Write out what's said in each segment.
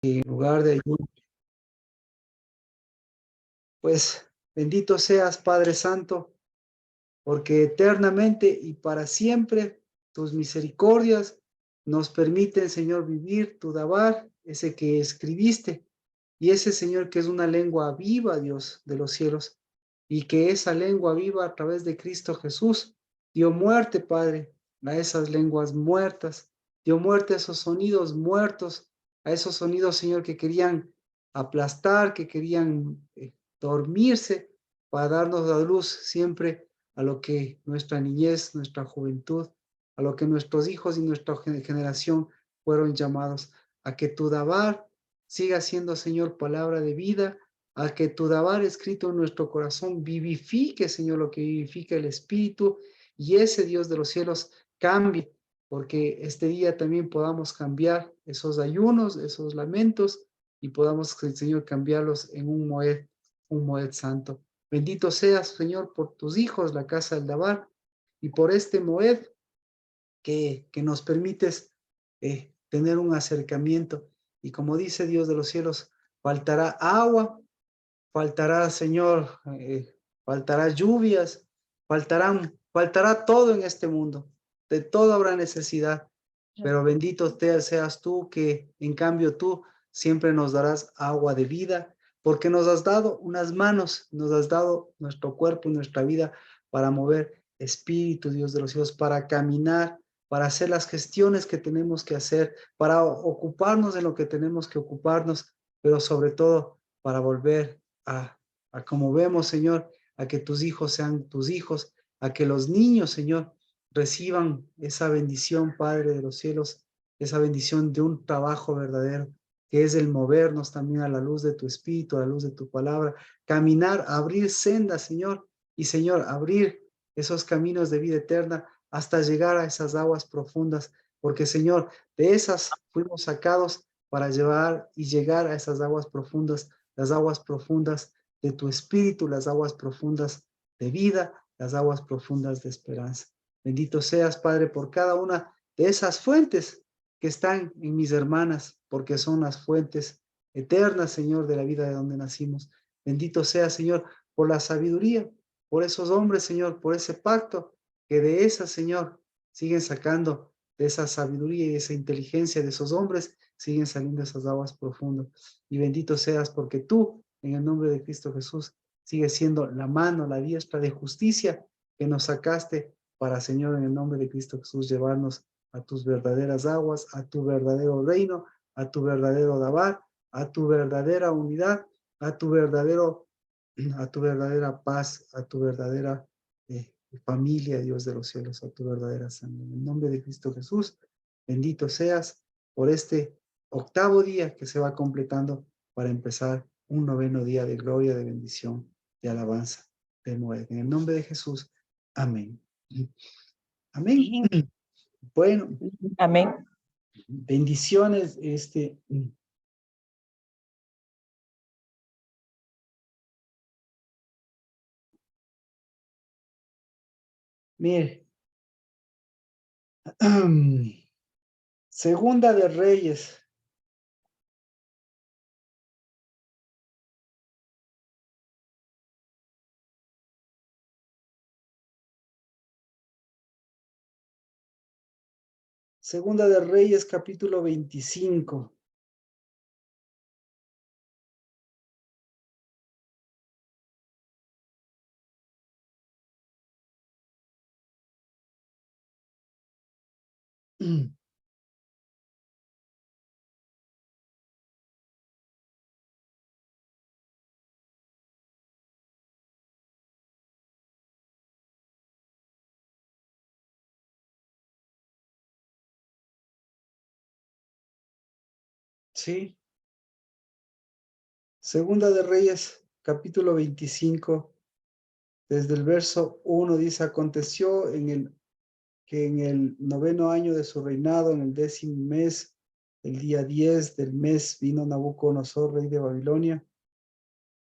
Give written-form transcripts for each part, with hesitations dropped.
en lugar de ayuno. Pues bendito seas, Padre Santo, porque eternamente y para siempre tus misericordias nos permiten, Señor, vivir tu Dabar, ese que escribiste, y ese, Señor, que es una lengua viva, Dios de los cielos, y que esa lengua viva a través de Cristo Jesús dio muerte, Padre, a esas lenguas muertas, dio muerte a esos sonidos muertos, a esos sonidos, Señor, que querían aplastar, que querían dormirse, para darnos la luz siempre a lo que nuestra niñez, nuestra juventud, a lo que nuestros hijos y nuestra generación fueron llamados, a que tu Dabar siga siendo, Señor, palabra de vida, a que tu Dabar escrito en nuestro corazón vivifique, Señor, lo que vivifica el Espíritu, y ese Dios de los cielos cambie, porque este día también podamos cambiar esos ayunos, esos lamentos, y podamos, Señor, cambiarlos en un Moed santo. Bendito seas, Señor, por tus hijos, la casa del Dabar, y por este Moed que nos permites tener un acercamiento. Y como dice Dios de los cielos, faltará agua, faltará, Señor, faltará lluvias, faltará todo en este mundo. De todo habrá necesidad. Pero bendito seas tú, que en cambio tú siempre nos darás agua de vida, porque nos has dado unas manos, nos has dado nuestro cuerpo y nuestra vida para mover espíritu, Dios de los cielos, para caminar, para hacer las gestiones que tenemos que hacer, para ocuparnos de lo que tenemos que ocuparnos, pero sobre todo para volver a como vemos, Señor, a que tus hijos sean tus hijos, a que los niños, Señor, reciban esa bendición, Padre de los cielos, esa bendición de un trabajo verdadero, que es el movernos también a la luz de tu espíritu, a la luz de tu palabra, caminar, abrir sendas, Señor, y Señor, abrir esos caminos de vida eterna hasta llegar a esas aguas profundas, porque Señor, de esas fuimos sacados para llevar y llegar a esas aguas profundas, las aguas profundas de tu espíritu, las aguas profundas de vida, las aguas profundas de esperanza. Bendito seas, Padre, por cada una de esas fuentes que están en mis hermanas, porque son las fuentes eternas, Señor, de la vida de donde nacimos. Bendito sea, Señor, por la sabiduría, por esos hombres, Señor, por ese pacto, que de esa, Señor, siguen sacando de esa sabiduría y esa inteligencia de esos hombres, siguen saliendo esas aguas profundas. Y bendito seas porque tú, en el nombre de Cristo Jesús, sigues siendo la mano, la diestra de justicia que nos sacaste para, Señor, en el nombre de Cristo Jesús, llevarnos a tus verdaderas aguas, a tu verdadero reino, a tu verdadero Dabar, a tu verdadera unidad, a tu verdadera paz, a tu verdadera familia, Dios de los cielos, a tu verdadera sangre. En el nombre de Cristo Jesús, bendito seas por este octavo día que se va completando para empezar un noveno día de gloria, de bendición, de alabanza, de Moed. En el nombre de Jesús, amén. Amén. Bueno, Amén. bendiciones. Mire, Segunda de Reyes. Segunda de Reyes, capítulo 25. Sí. Segunda de Reyes, capítulo 25, desde el verso 1 dice, aconteció que en el noveno año de su reinado, en el 10º mes, el día 10 del mes, vino Nabucodonosor, rey de Babilonia.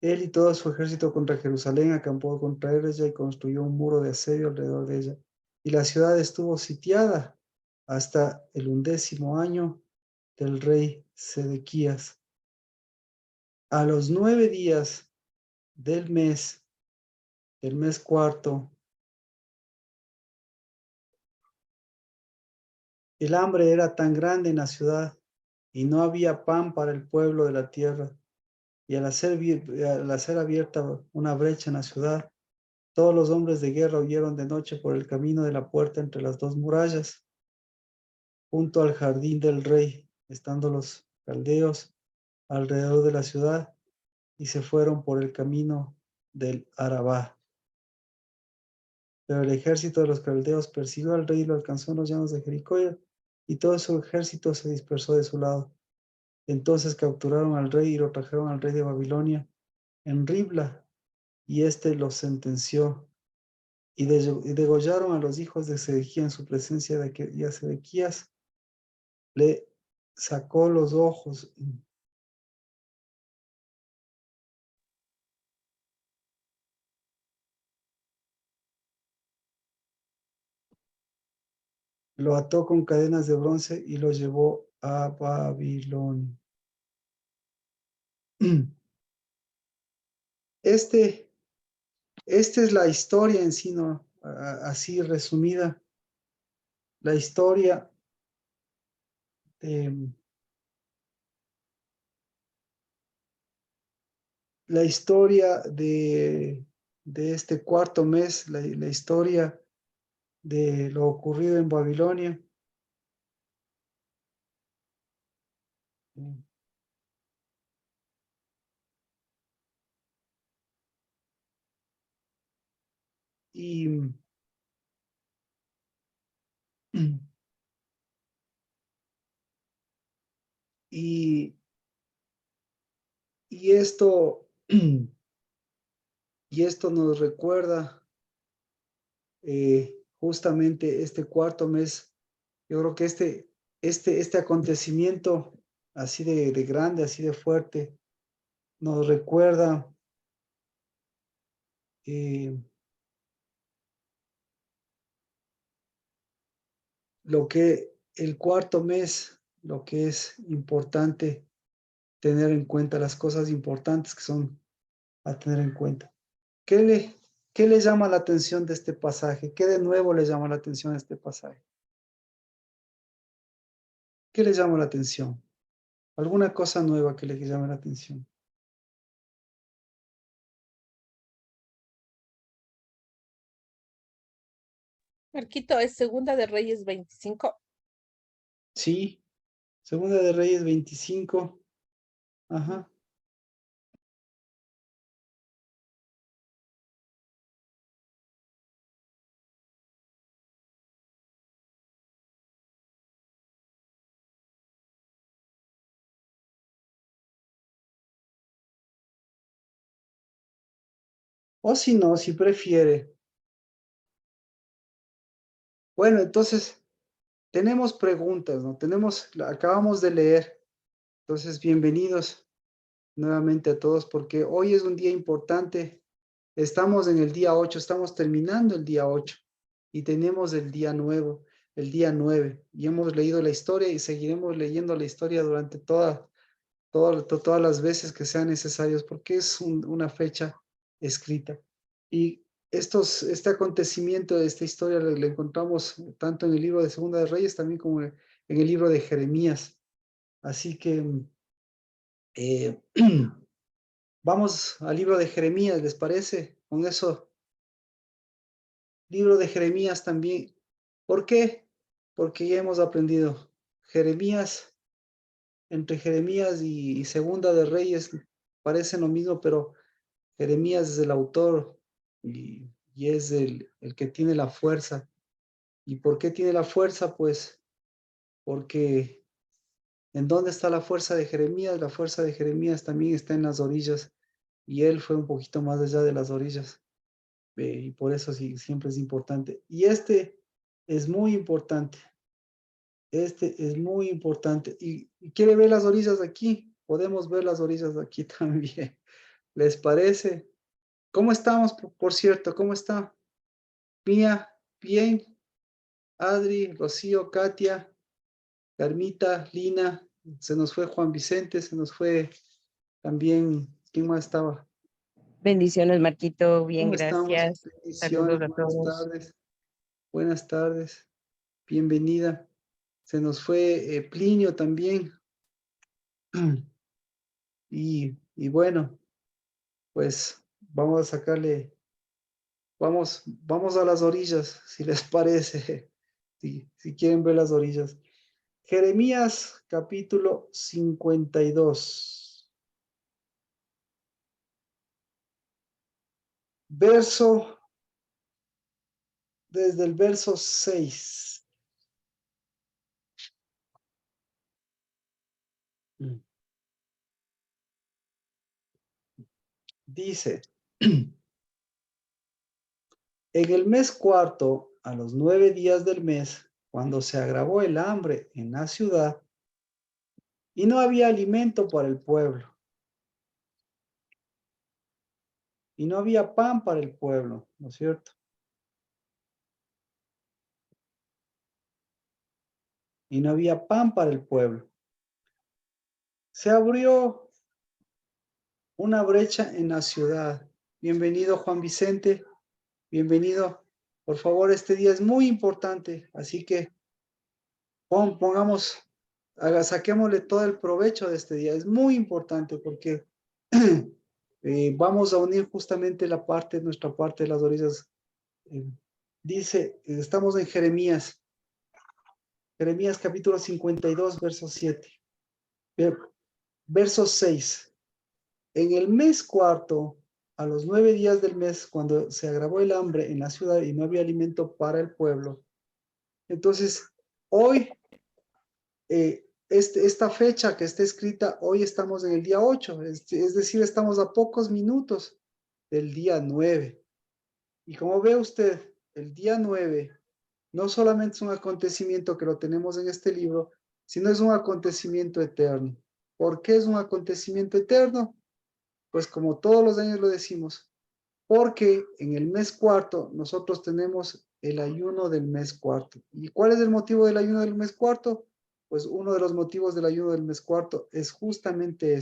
Él y todo su ejército contra Jerusalén, acampó contra ella y construyó un muro de asedio alrededor de ella. Y la ciudad estuvo sitiada hasta el 11º año del rey Sedequías. A los 9 días del mes cuarto, el hambre era tan grande en la ciudad y no había pan para el pueblo de la tierra. Y al hacer abierta una brecha en la ciudad, todos los hombres de guerra huyeron de noche por el camino de la puerta entre las dos murallas, junto al jardín del rey, estando los caldeos alrededor de la ciudad, y se fueron por el camino del Arabá. Pero el ejército de los caldeos persiguió al rey y lo alcanzó en los llanos de Jericó, y todo su ejército se dispersó de su lado. Entonces capturaron al rey y lo trajeron al rey de Babilonia en Ribla, y éste los sentenció. Y degollaron a los hijos de Sedequías en su presencia, y a Sedequías le sacó los ojos. Lo ató con cadenas de bronce y lo llevó a Babilonia. Esta es la historia en sí, ¿no? Así resumida, la historia de, la historia de este cuarto mes, la historia de lo ocurrido en Babilonia. Y, y, y esto, y esto nos recuerda justamente este cuarto mes. Yo creo que este acontecimiento así de grande, así de fuerte, nos recuerda eh, lo que el cuarto mes, lo que es importante tener en cuenta, las cosas importantes que son a tener en cuenta. ¿Qué le, qué le llama la atención de este pasaje? ¿Qué de nuevo le llama la atención a este pasaje? ¿Qué le llama la atención? ¿Alguna cosa nueva que le llame la atención? Marquito, es Segunda de Reyes 25. Sí, Segunda de Reyes 25. Ajá. O si no, si prefiere. Bueno, entonces tenemos preguntas, ¿no? Acabamos de leer. Entonces, bienvenidos nuevamente a todos, porque hoy es un día importante. Estamos en el día 8, estamos terminando el día 8 y tenemos el día nuevo, el día 9. Y hemos leído la historia y seguiremos leyendo la historia durante todas las veces que sean necesarios, porque es una fecha escrita. Y este acontecimiento, esta historia, la encontramos tanto en el libro de Segunda de Reyes, también como en el libro de Jeremías. Así que eh, vamos al libro de Jeremías, ¿les parece? Con eso, libro de Jeremías también. ¿Por qué? Porque ya hemos aprendido. Jeremías, entre Jeremías y Segunda de Reyes, parecen lo mismo, pero Jeremías es el autor y es el que tiene la fuerza. ¿Y por qué tiene la fuerza? Pues porque ¿en dónde está la fuerza de Jeremías? La fuerza de Jeremías también está en las orillas y él fue un poquito más allá de las orillas. Y por eso sí, siempre es importante. Y este es muy importante. Este es muy importante. ¿Y quiere ver las orillas de aquí? Podemos ver las orillas de aquí también. ¿Les parece? ¿Cómo estamos, por cierto? ¿Cómo está? Mía, bien. Adri, Rocío, Katia, Carmita, Lina. Se nos fue Juan Vicente, se nos fue También, ¿quién más estaba? Bendiciones, Marquito. Bien, ¿Cómo estamos? gracias. Bendiciones, Saludos a buenas todos. tardes. Buenas tardes, bienvenida. Se nos fue Plinio también. Y bueno, pues vamos a sacarle, vamos a las orillas, si les parece, si quieren ver las orillas. Jeremías capítulo 52, verso, desde el verso 6. Dice, en el mes cuarto, a los 9 días del mes, cuando se agravó el hambre en la ciudad y no había alimento para el pueblo, y no había pan para el pueblo, ¿no es cierto? Y no había pan para el pueblo. Se abrió una brecha en la ciudad. Bienvenido, Juan Vicente. Bienvenido. Por favor, este día es muy importante, así que saquémosle todo el provecho de este día. Es muy importante porque vamos a unir justamente nuestra parte de las orillas. Dice, estamos en Jeremías capítulo 52, verso 7. Verso 6. En el mes cuarto, a los 9 días del mes, cuando se agravó el hambre en la ciudad y no había alimento para el pueblo. Entonces, hoy, esta fecha que está escrita, hoy estamos en el día 8, es decir, estamos a pocos minutos del día 9. Y como ve usted, el día 9 no solamente es un acontecimiento que lo tenemos en este libro, sino es un acontecimiento eterno. ¿Por qué es un acontecimiento eterno? Pues como todos los años lo decimos, porque en el mes cuarto nosotros tenemos el ayuno del mes cuarto. ¿Y cuál es el motivo del ayuno del mes cuarto? Pues uno de los motivos del ayuno del mes cuarto es justamente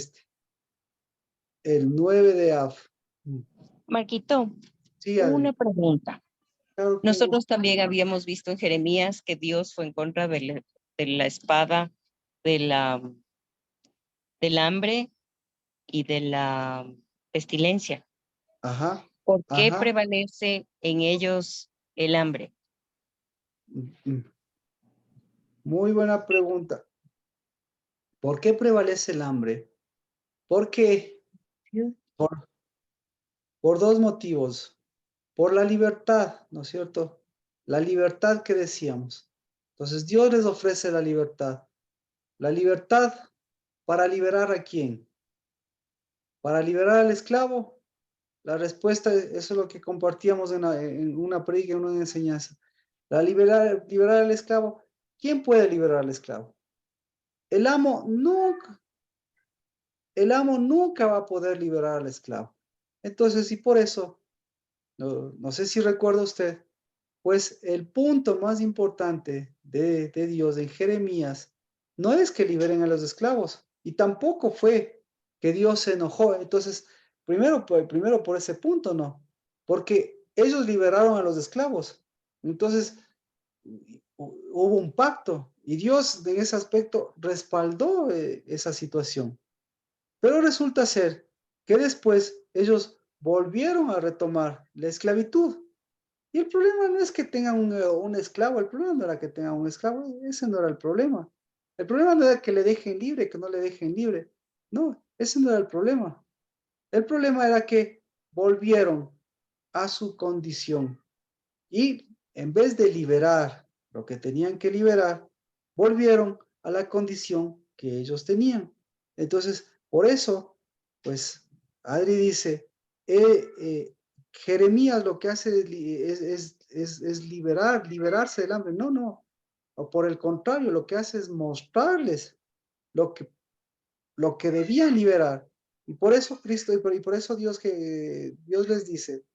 el 9 de Av. Marquito, Sí, una Adri, pregunta. claro, con Nosotros gusto. también habíamos visto en Jeremías que Dios fue en contra de la espada, de del hambre y de la pestilencia. Ajá, ¿Por qué ajá. prevalece en ellos el hambre? Muy buena pregunta. ¿Por qué prevalece el hambre? Porque por, por dos motivos. Por la libertad, ¿no es cierto? La libertad que decíamos. Entonces Dios les ofrece la libertad. La libertad para liberar a quién? Para liberar al esclavo. La respuesta, eso es lo que compartíamos en una predica, en una enseñanza. Liberar al esclavo. ¿Quién puede liberar al esclavo? El amo nunca, el amo nunca va a poder liberar al esclavo. Entonces, y por eso, no sé si recuerda usted, pues el punto más importante de Dios en Jeremías no es que liberen a los esclavos, y tampoco fue que Dios se enojó. Entonces, primero por ese punto, no, porque ellos liberaron a los esclavos. Entonces, hubo un pacto y Dios en ese aspecto respaldó esa situación. Pero resulta ser que después ellos volvieron a retomar la esclavitud. Y el problema no es que tengan un esclavo, el problema no era que tengan un esclavo, ese no era el problema. El problema no era que le dejen libre, que no le dejen libre. No, ese no era el problema. El problema era que volvieron a su condición y en vez de liberar lo que tenían que liberar, volvieron a la condición que ellos tenían. Entonces, por eso, pues, Adri dice, Jeremías lo que hace es liberarse del hambre. No, no. O por el contrario, lo que hace es mostrarles lo que, lo que debían liberar. Y por eso Cristo, y por eso Dios les dice,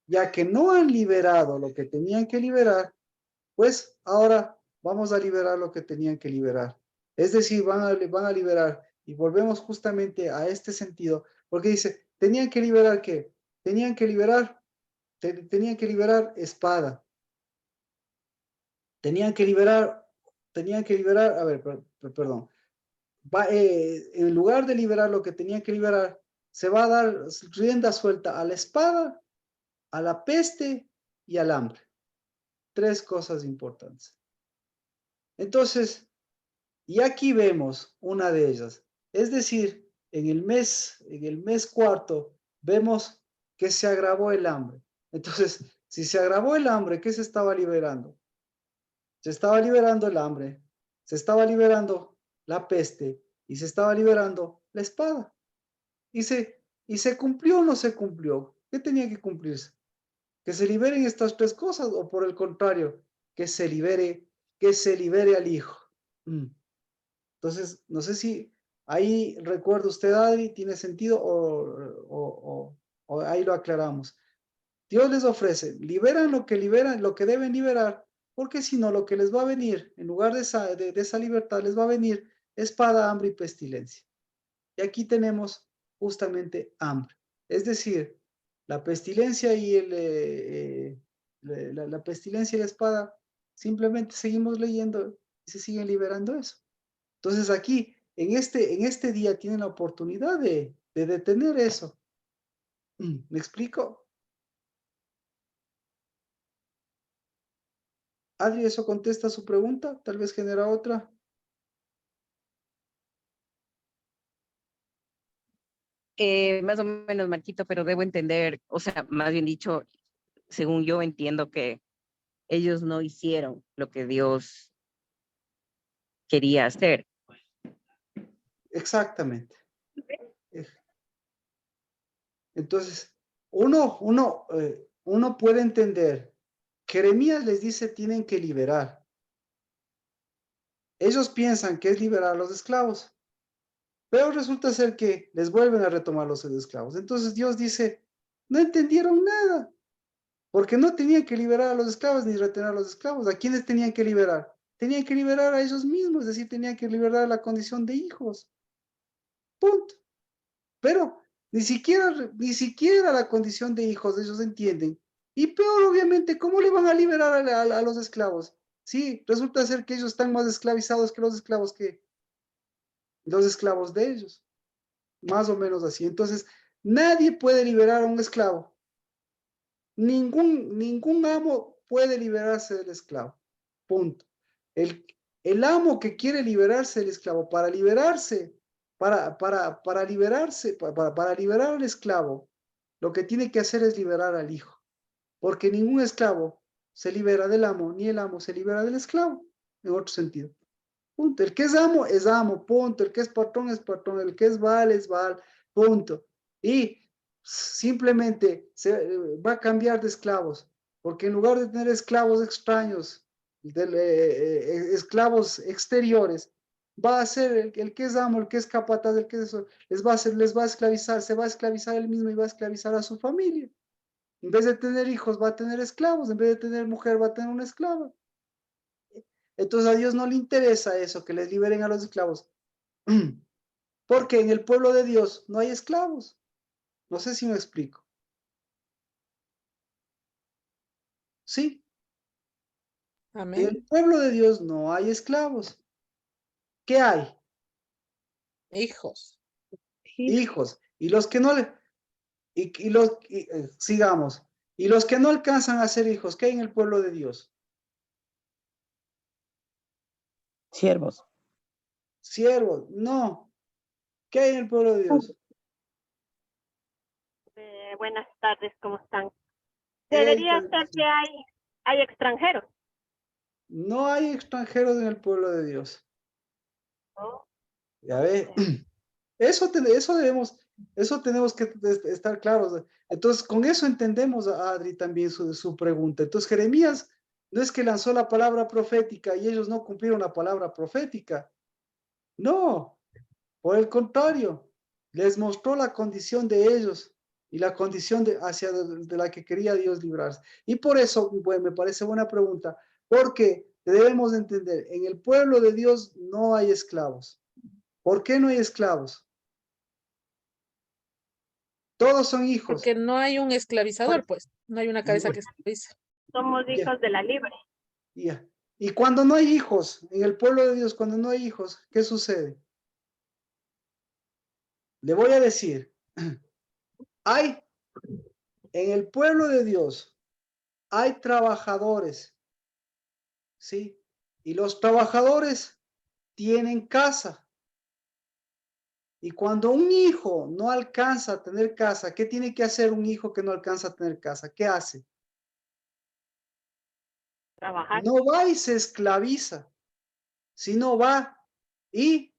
ya que no han liberado lo que tenían que liberar, pues ahora vamos a liberar lo que tenían que liberar. Es decir, van a liberar Y volvemos justamente a este sentido, porque dice, tenían que liberar ¿qué? Tenían que liberar espada. Tenían que liberar, a ver, perdón. En lugar de liberar lo que tenían que liberar, se va a dar rienda suelta a la espada, a la peste y al hambre. 3 cosas importantes. Entonces, y aquí vemos una de ellas. Es decir, en el mes cuarto, vemos que se agravó el hambre. Entonces, si se agravó el hambre, ¿qué se estaba liberando? Se estaba liberando el hambre, se estaba liberando la peste y se estaba liberando la espada. ¿Y se cumplió o no se cumplió? ¿Qué tenía que cumplirse? ¿Que se liberen estas 3 cosas o por el contrario, que se libere al hijo? Entonces, no sé si ahí recuerda usted, Adri, tiene sentido o ahí lo aclaramos. Dios les ofrece, liberan, lo que deben liberar, porque si no, lo que les va a venir, en lugar de esa libertad, les va a venir espada, hambre y pestilencia. Y aquí tenemos justamente hambre. Es decir, la pestilencia y la pestilencia y la espada, simplemente seguimos leyendo y se siguen liberando eso. Entonces aquí, en este día, tienen la oportunidad de detener eso. ¿Me explico? Adri, ¿eso contesta su pregunta? Tal vez genera otra. Más o menos, Marquito, pero debo entender, o sea, más bien dicho, según yo entiendo que ellos no hicieron lo que Dios quería hacer. Exactamente. Entonces, uno puede entender. Jeremías les dice, tienen que liberar. Ellos piensan que es liberar a los esclavos, pero resulta ser que les vuelven a retomar los esclavos. Entonces Dios dice, no entendieron nada, porque no tenían que liberar a los esclavos ni retener a los esclavos. ¿A quiénes tenían que liberar? Tenían que liberar a ellos mismos, es decir, tenían que liberar la condición de hijos. Punto. Pero ni siquiera la condición de hijos ellos entienden. Y peor, obviamente, ¿cómo le van a liberar a los esclavos? Sí, resulta ser que ellos están más esclavizados que los esclavos de ellos. Más o menos así. Entonces, nadie puede liberar a un esclavo. Ningún amo puede liberarse del esclavo. Punto. El amo que quiere liberarse del esclavo, para liberarse, para liberar al esclavo, lo que tiene que hacer es liberar al hijo. Porque ningún esclavo se libera del amo, ni el amo se libera del esclavo, en otro sentido. Punto. El que es amo, punto. El que es patrón, el que es Baal, punto. Y simplemente va a cambiar de esclavos, porque en lugar de tener esclavos extraños, esclavos exteriores, va a ser el que es amo, el que es capataz, el que es eso, les va a esclavizar, se va a esclavizar él mismo y va a esclavizar a su familia. En vez de tener hijos, va a tener esclavos, en vez de tener mujer, va a tener una esclava. Entonces a Dios no le interesa eso, que les liberen a los esclavos. Porque en el pueblo de Dios no hay esclavos. No sé si me explico. Sí, en Amén. el pueblo de Dios no hay esclavos. ¿Qué hay? Hijos. Hijos. Y los que no le... sigamos. Y los que no alcanzan a ser hijos, ¿qué hay en el pueblo de Dios? Siervos. Siervos. No. ¿Qué hay en el pueblo de Dios? Buenas tardes, ¿cómo están? Debería ser que hay extranjeros. No hay extranjeros en el pueblo de Dios. ¿No? Ya ve. Eso tenemos que estar claros. Entonces, con eso entendemos a Adri también su pregunta. Entonces, Jeremías no es que lanzó la palabra profética y ellos no cumplieron la palabra profética. No, por el contrario, les mostró la condición de ellos y la condición hacia de la que quería Dios librarse. Y por eso, bueno, me parece buena pregunta, porque debemos entender, en el pueblo de Dios no hay esclavos. ¿Por qué no hay esclavos? Todos son hijos. Porque no hay un esclavizador, pues. No hay una cabeza que esclavice. Somos Ya. hijos de la libre. Ya. Y cuando no hay hijos, en el pueblo de Dios, cuando no hay hijos, ¿qué sucede? Le voy a decir, hay en el pueblo de Dios, hay trabajadores, ¿sí? Y los trabajadores tienen casa. Y cuando un hijo no alcanza a tener casa, ¿qué tiene que hacer un hijo que no alcanza a tener casa? ¿Qué hace? Trabajar. No va y se esclaviza, sino va y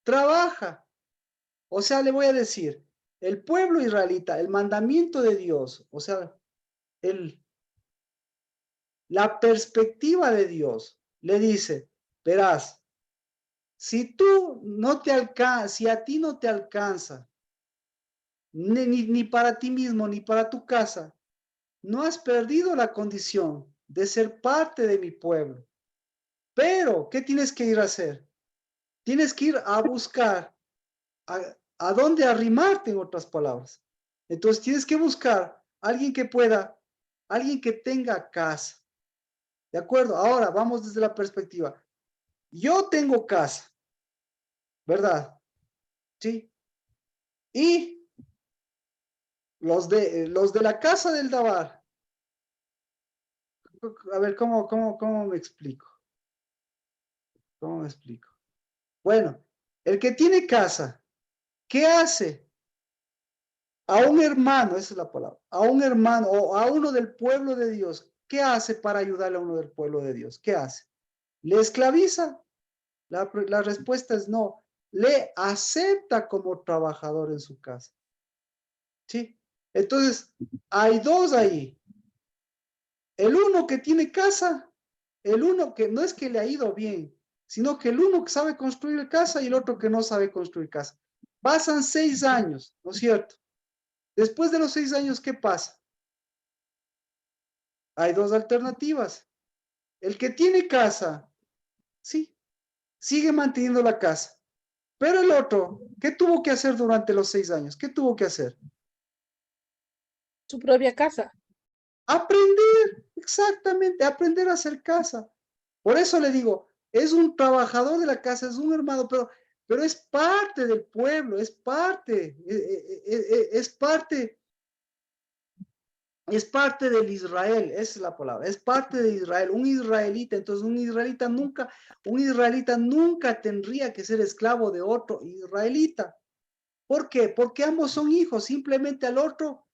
trabaja. O sea, le voy a decir, el pueblo israelita, el mandamiento de Dios, o sea, la perspectiva de Dios le dice, verás, si tú no te alcanza, si a ti no te alcanza, ni para ti mismo, ni para tu casa, no has perdido la condición de ser parte de mi pueblo. Pero, ¿qué tienes que ir a hacer? Tienes que ir a buscar a dónde arrimarte, en otras palabras. Entonces tienes que buscar alguien que pueda, alguien que tenga casa. ¿De acuerdo? Ahora vamos desde la perspectiva. Yo tengo casa, ¿verdad? Sí. Y los de la casa del Dabar. A ver, ¿cómo me explico? ¿Cómo me explico? Bueno, el que tiene casa, ¿qué hace? A un hermano, esa es la palabra, a un hermano o a uno del pueblo de Dios, ¿qué hace para ayudarle a uno del pueblo de Dios? ¿Qué hace? ¿Le esclaviza? La respuesta es no. Le acepta como trabajador en su casa. ¿Sí? Entonces, hay dos ahí. El uno que tiene casa, el uno que no es que le ha ido bien, sino que el uno que sabe construir casa y el otro que no sabe construir casa. Pasan 6 años, ¿no es cierto? Después de los 6 años, ¿qué pasa? Hay dos alternativas. El que tiene casa, sí, sigue manteniendo la casa. Pero el otro, ¿qué tuvo que hacer durante los 6 años? ¿Qué tuvo que hacer? Su propia casa. Aprender, exactamente, aprender a hacer casa. Por eso le digo, es un trabajador de la casa, es un hermano, pero es parte del pueblo, es parte del Israel, esa es la palabra, es parte de Israel, un israelita. Entonces un israelita nunca tendría que ser esclavo de otro israelita. ¿Por qué? Porque ambos son hijos, simplemente ¿el otro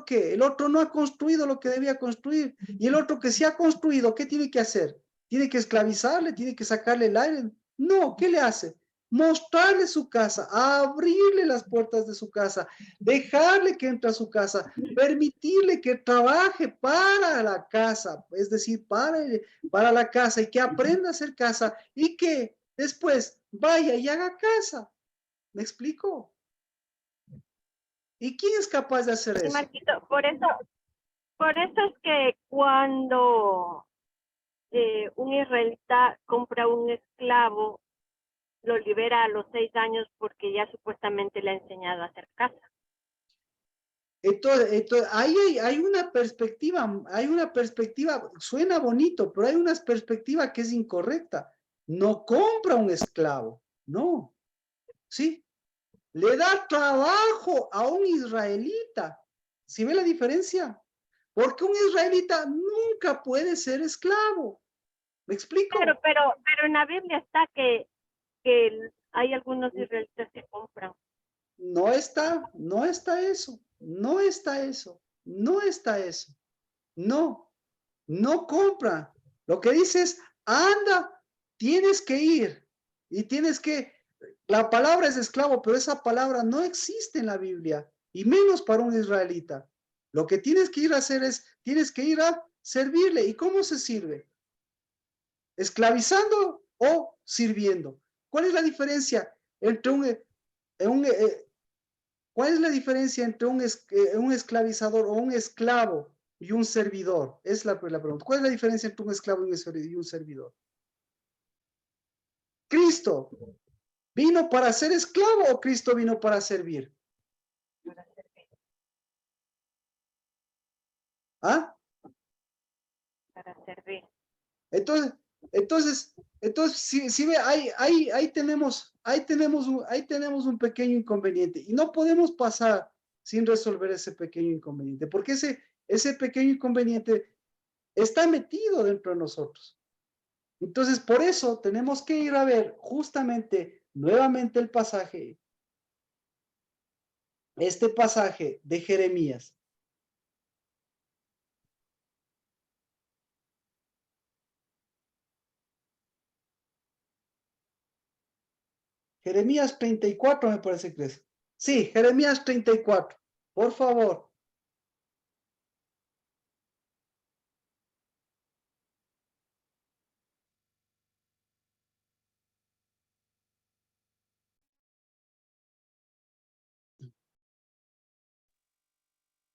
qué? El otro no ha construido lo que debía construir, y el otro que sí ha construido, ¿qué tiene que hacer? ¿Tiene que esclavizarle? ¿Tiene que sacarle el aire? No, ¿qué le hace? Mostrarle su casa, abrirle las puertas de su casa, dejarle que entre a su casa, permitirle que trabaje para la casa, es decir, para la casa, y que aprenda a hacer casa, y que después vaya y haga casa. ¿Me explico? ¿Y quién es capaz de hacer Sí, eso? Marquito, por eso es que cuando un israelita compra un esclavo, lo libera a los 6 años porque ya supuestamente le ha enseñado a hacer casa. Entonces ahí hay una perspectiva, suena bonito, pero hay una perspectiva que es incorrecta. No compra un esclavo, no, ¿sí? Le da trabajo a un israelita. ¿Sí ve la diferencia? Porque un israelita nunca puede ser esclavo. ¿Me explico? Claro, pero en la Biblia está que hay algunos israelitas que compran. No está eso, no está eso, no está eso. No, no compra. Lo que dice es, anda, tienes que ir y la palabra es esclavo, pero esa palabra no existe en la Biblia, y menos para un israelita. Lo que tienes que ir a hacer es, tienes que ir a servirle. ¿Y cómo se sirve? ¿Esclavizando o sirviendo? ¿Cuál es la diferencia entre ¿cuál es la diferencia entre un esclavizador o un esclavo y un servidor? Es la pregunta. ¿Cuál es la diferencia entre un esclavo y un servidor? Cristo ¿Vino para ser esclavo o Cristo vino para servir? Para servir. ¿Ah? Para servir. Entonces, si ve, ahí tenemos un pequeño inconveniente y no podemos pasar sin resolver ese pequeño inconveniente, porque ese pequeño inconveniente está metido dentro de nosotros. Entonces, por eso tenemos que ir a ver justamente nuevamente el pasaje, este pasaje de Jeremías. Jeremías 34 me parece que es. Sí, Jeremías 34. Por favor.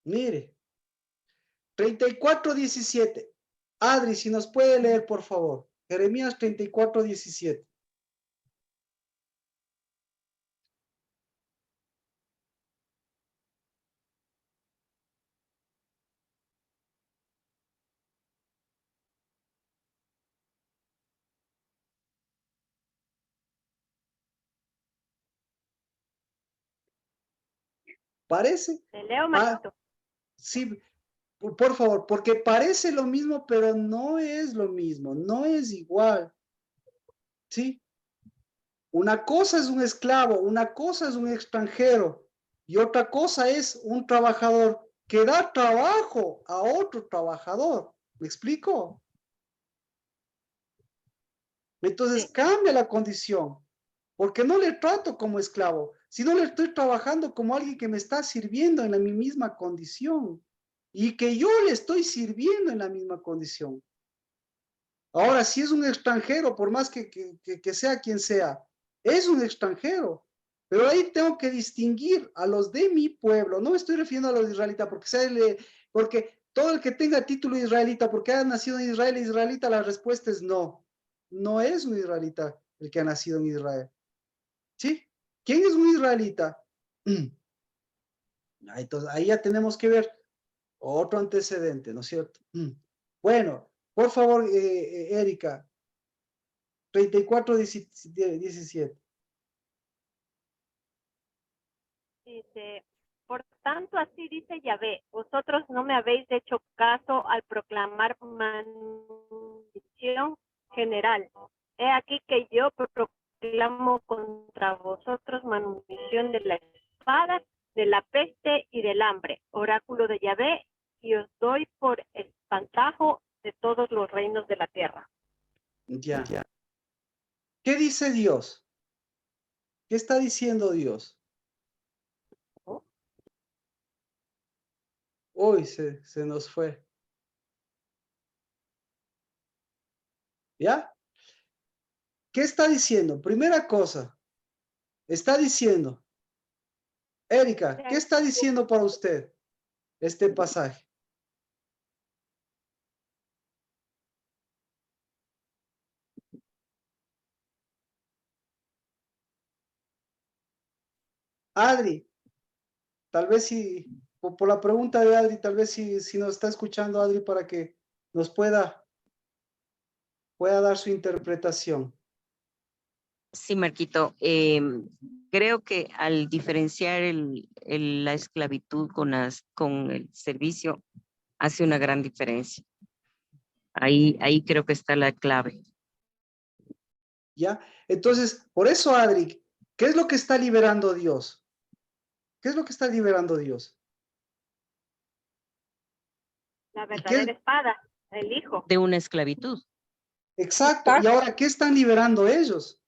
Mire. 34:17. Adri, si nos puede leer, por favor. Jeremías 34:17. ¿Parece? Te leo, Ah, Marquito. sí, por favor, porque parece lo mismo, pero no es lo mismo, no es igual. ¿Sí? Una cosa es un esclavo, una cosa es un extranjero y otra cosa es un trabajador que da trabajo a otro trabajador. ¿Me explico? Entonces Sí. cambia la condición, porque no le trato como esclavo, sino le estoy trabajando como alguien que me está sirviendo en mi misma condición y que yo le estoy sirviendo en la misma condición. Ahora, si es un extranjero, por más que sea quien sea, es un extranjero. Pero ahí tengo que distinguir a los de mi pueblo. No me estoy refiriendo a los israelitas, porque todo el que tenga título israelita, porque ha nacido en Israel, israelita, la respuesta es no. No es un israelita el que ha nacido en Israel. ¿Sí? ¿Quién es un israelita? Entonces, ahí ya tenemos que ver otro antecedente, ¿no es cierto? Bueno, por favor, Erika, 34:17. Dice, por tanto, así dice Yahvé, vosotros no me habéis hecho caso al proclamar maldición general. He aquí que yo proclamo contra vosotros maldición de la espada, de la peste y del hambre, oráculo de Yahvé, y os doy por espantajo de todos los reinos de la tierra. Ya. ¿Qué dice Dios? ¿Qué está diciendo Dios? Uy, se nos fue. ¿Ya? ¿Qué está diciendo? Primera cosa, está diciendo, Erika, ¿qué está diciendo para usted este pasaje? Adri, tal vez si, por la pregunta de Adri, tal vez si nos está escuchando Adri para que nos pueda dar su interpretación. Sí, Marquito, creo que al diferenciar la esclavitud con el servicio, hace una gran diferencia. Ahí creo que está la clave. ¿Ya? Entonces, por eso, Adri, ¿qué es lo que está liberando Dios? ¿Qué es lo que está liberando Dios? La ¿Y qué es? verdadera espada, el Hijo. De una esclavitud. Exacto. ¿Y ahora qué están liberando ellos?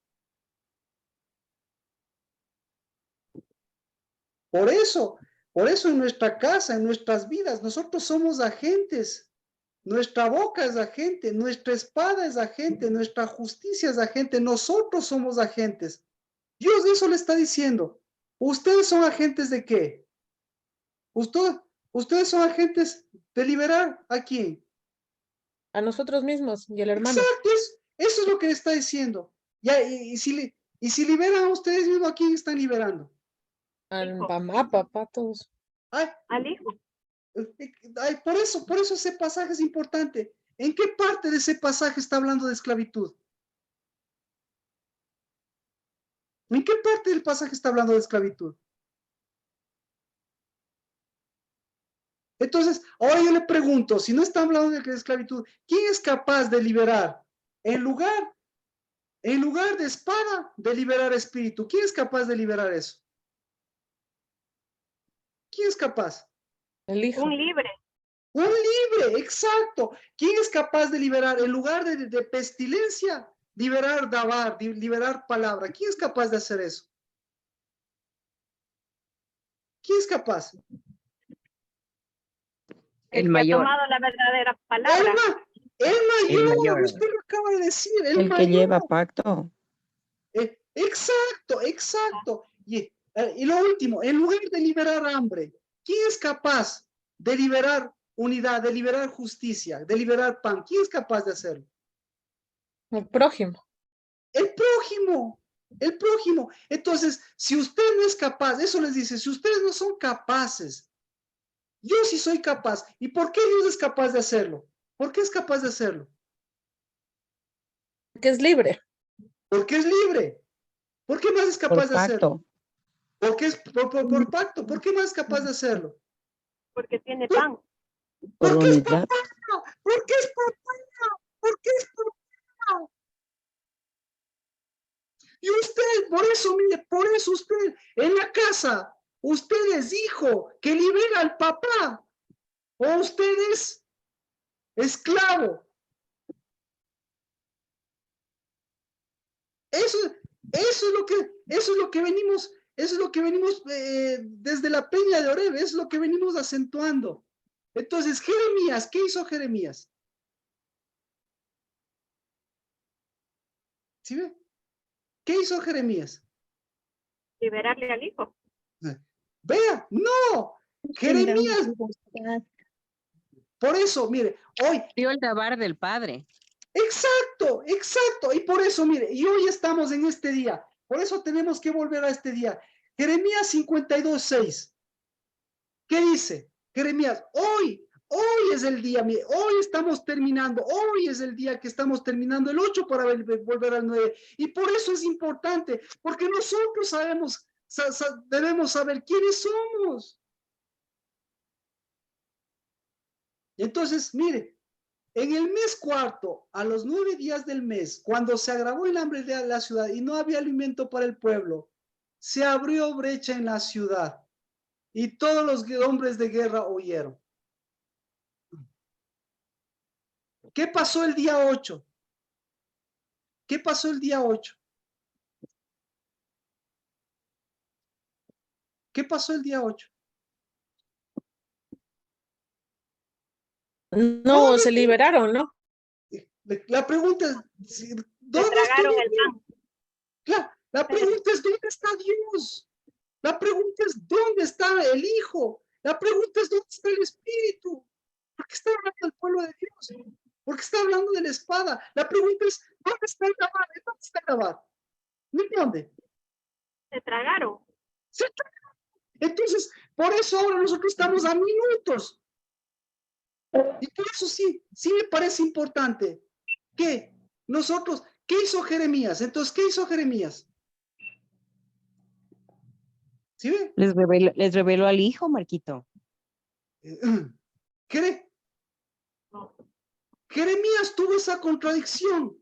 Por eso en nuestra casa, en nuestras vidas, nosotros somos agentes. Nuestra boca es agente, nuestra espada es agente, nuestra justicia es agente, nosotros somos agentes. Dios eso le está diciendo. ¿Ustedes son agentes de qué? Ustedes son agentes de liberar a quién. A nosotros mismos y al hermano. Exacto, eso es lo que le está diciendo. Ya, y Y si liberan a ustedes mismos, ¿a quién están liberando? Al Hijo. mamá, papá, todos. Ay, Al hijo. ay, por eso ese pasaje es importante. ¿En qué parte de ese pasaje está hablando de esclavitud? ¿En qué parte del pasaje está hablando de esclavitud? Entonces, ahora yo le pregunto, si no está hablando de esclavitud, ¿quién es capaz de liberar? En lugar de espada, de liberar espíritu. ¿Quién es capaz de liberar eso? ¿Quién es capaz? El hijo. Un libre. Un libre, exacto. ¿Quién es capaz de liberar? En lugar de pestilencia, liberar dabar, liberar palabra. ¿Quién es capaz de hacer eso? ¿Quién es capaz? El El que ha mayor. tomado la verdadera palabra. El El mayor, mayor. usted lo acaba de decir, el El que mayor. lleva pacto. Exacto, exacto. Y lo último, en lugar de liberar hambre, ¿quién es capaz de liberar unidad, de liberar justicia, de liberar pan? ¿Quién es capaz de hacerlo? El prójimo. El prójimo, el prójimo. Entonces, si usted no es capaz, eso les dice, si ustedes no son capaces, yo sí soy capaz. ¿Y por qué Dios es capaz de hacerlo? ¿Por qué es capaz de hacerlo? Que es libre. Porque es libre. ¿Por qué más es capaz Por de hacerlo? pacto. Porque es por pacto. ¿Por qué más es capaz de hacerlo? Porque tiene pan. Por Porque es unidad. papá, porque es papá, porque es papá. Y usted, por eso, mire, por eso usted en la casa, usted es hijo que libera al papá, o usted es esclavo. Eso es lo que venimos, eso es lo que venimos desde la Peña de Oreb, es lo que venimos acentuando. Entonces, Jeremías, ¿qué hizo Jeremías? ¿Sí ve? ¿Qué hizo Jeremías? Liberarle al hijo. Vea, no, Jeremías, por eso, mire, hoy, Dio el dabar del padre. exacto, exacto, y por eso, mire, y hoy estamos en este día, por eso tenemos que volver a este día. Jeremías 52:6, ¿qué dice? Jeremías, hoy es el día, mire, hoy estamos terminando, hoy es el día que estamos terminando el 8 para volver al 9, y por eso es importante, porque nosotros sabemos, debemos saber quiénes somos. Entonces, mire, en el mes cuarto, a los 9 días del mes, cuando se agravó el hambre de la ciudad y no había alimento para el pueblo, se abrió brecha en la ciudad y todos los hombres de guerra huyeron. ¿Qué pasó el día 8? ¿Qué pasó el día 8? ¿Qué pasó el día 8? No, se liberaron, ¿no? La pregunta es, Se ¿dónde tragaron estuvo el Dios? pan. La pregunta es, ¿dónde está Dios? La pregunta es, ¿dónde está el Hijo? La pregunta es, ¿dónde está el Espíritu? ¿Por qué está hablando del pueblo de Dios? ¿Por qué está hablando de la espada? La pregunta es, ¿dónde está el Dabar? ¿Dónde está el Dabar? ¿Dónde? Se tragaron. Entonces, por eso ahora nosotros estamos a minutos. Y por eso sí me parece importante que nosotros, ¿qué hizo Jeremías? Entonces, ¿qué hizo Jeremías? ¿Sí ve? Les reveló al hijo, Marquito. Jeremías tuvo esa contradicción,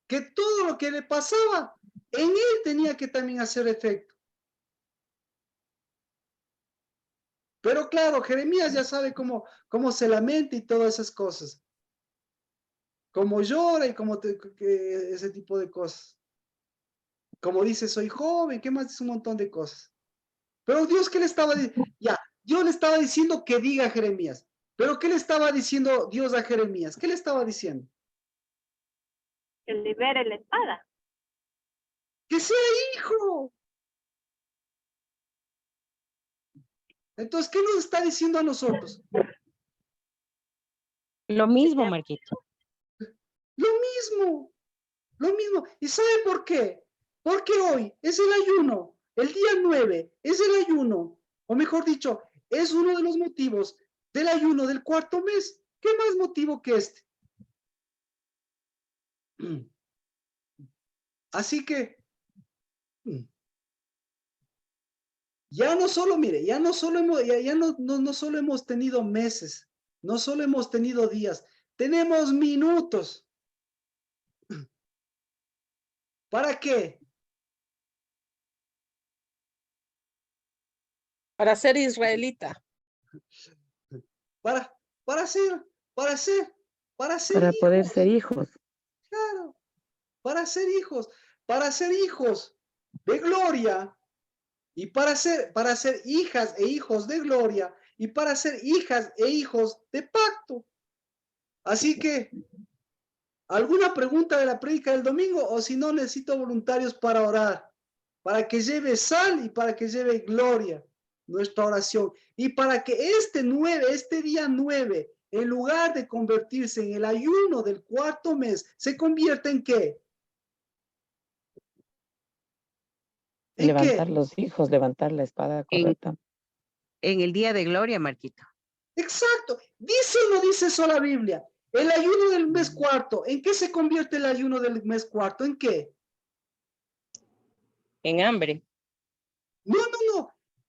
que todo lo que le pasaba, en él tenía que también hacer efecto. Pero claro, Jeremías ya sabe cómo se lamenta y todas esas cosas. Cómo llora y ese tipo de cosas. Como dice, soy joven, ¿qué más? Dice un montón de cosas. Pero Dios, ¿qué le estaba diciendo? Ya, Dios le estaba diciendo que diga a Jeremías. Pero ¿qué le estaba diciendo Dios a Jeremías? ¿Qué le estaba diciendo? Que libere la espada. Que sea hijo. Entonces, ¿qué nos está diciendo a nosotros? Lo mismo, Marquito. Lo mismo. Lo mismo. ¿Y sabe por qué? Porque hoy es el ayuno. El día 9 es el ayuno. O mejor dicho, es uno de los motivos del ayuno del cuarto mes. ¿Qué más motivo que este? Así que ya no solo, mire, ya no solo hemos, ya no solo hemos tenido meses, no solo hemos tenido días, tenemos minutos. ¿Para qué? Para ser israelita. Para, para ser, para ser, para ser Para poder hijos. ser hijos. Claro, para ser hijos de gloria y para ser hijas e hijos de gloria y para ser hijas e hijos de pacto. Así que, ¿alguna pregunta de la prédica del domingo? O si no, necesito voluntarios para orar, para que lleve sal y para que lleve gloria nuestra oración. Y para que este día 9, en lugar de convertirse en el ayuno del cuarto mes, se convierta en ¿qué? ¿En Levantar qué? los hijos, levantar la espada correcta. En el día de gloria, Marquito. Exacto. ¿Dice o no dice eso la Biblia? El ayuno del mes cuarto. ¿En qué se convierte el ayuno del mes cuarto? ¿En qué? En hambre. No.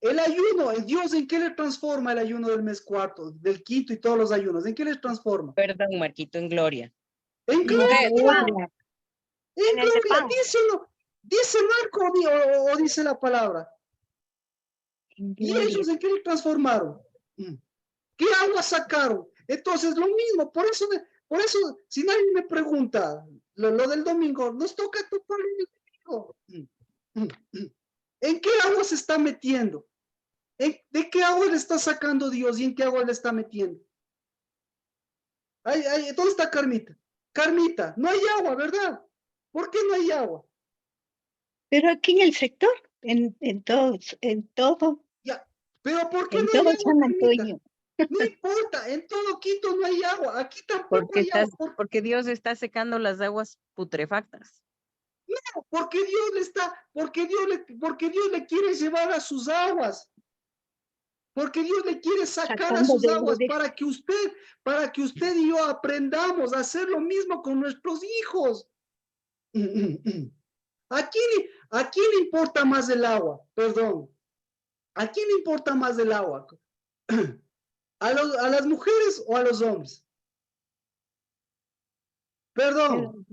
El ayuno, el Dios, ¿en qué le transforma el ayuno del mes cuarto, del quinto y todos los ayunos? ¿En qué les transforma? Perdón, Marquito, en gloria. En Mujer. gloria. En En el de gloria. pan. ¿Dice o no? ¿Dice Marco o dice la palabra? ¿Y ellos en qué le transformaron? ¿Qué agua sacaron? Entonces, lo mismo, por eso, si nadie me pregunta lo del domingo, nos toca topar el domingo. ¿En qué agua se está metiendo? ¿De qué agua le está sacando Dios y en qué agua le está metiendo? ¿Dónde está Carmita? Carmita, no hay agua, ¿verdad? ¿Por qué no hay agua? Pero aquí en el sector, en todo, Ya, pero ¿por qué en no hay todo agua, San Carmita? Antonio. No importa, en todo Quito no hay agua, aquí tampoco hay agua. Porque Dios está secando las aguas putrefactas. Porque Dios le quiere llevar a sus aguas. Porque Dios le quiere sacar a Sacando sus de aguas donde para que usted y yo aprendamos a hacer lo mismo con nuestros hijos. ¿A quién le importa más el agua? Perdón. ¿A quién le importa más el agua? ¿A las mujeres o a los hombres? Perdón.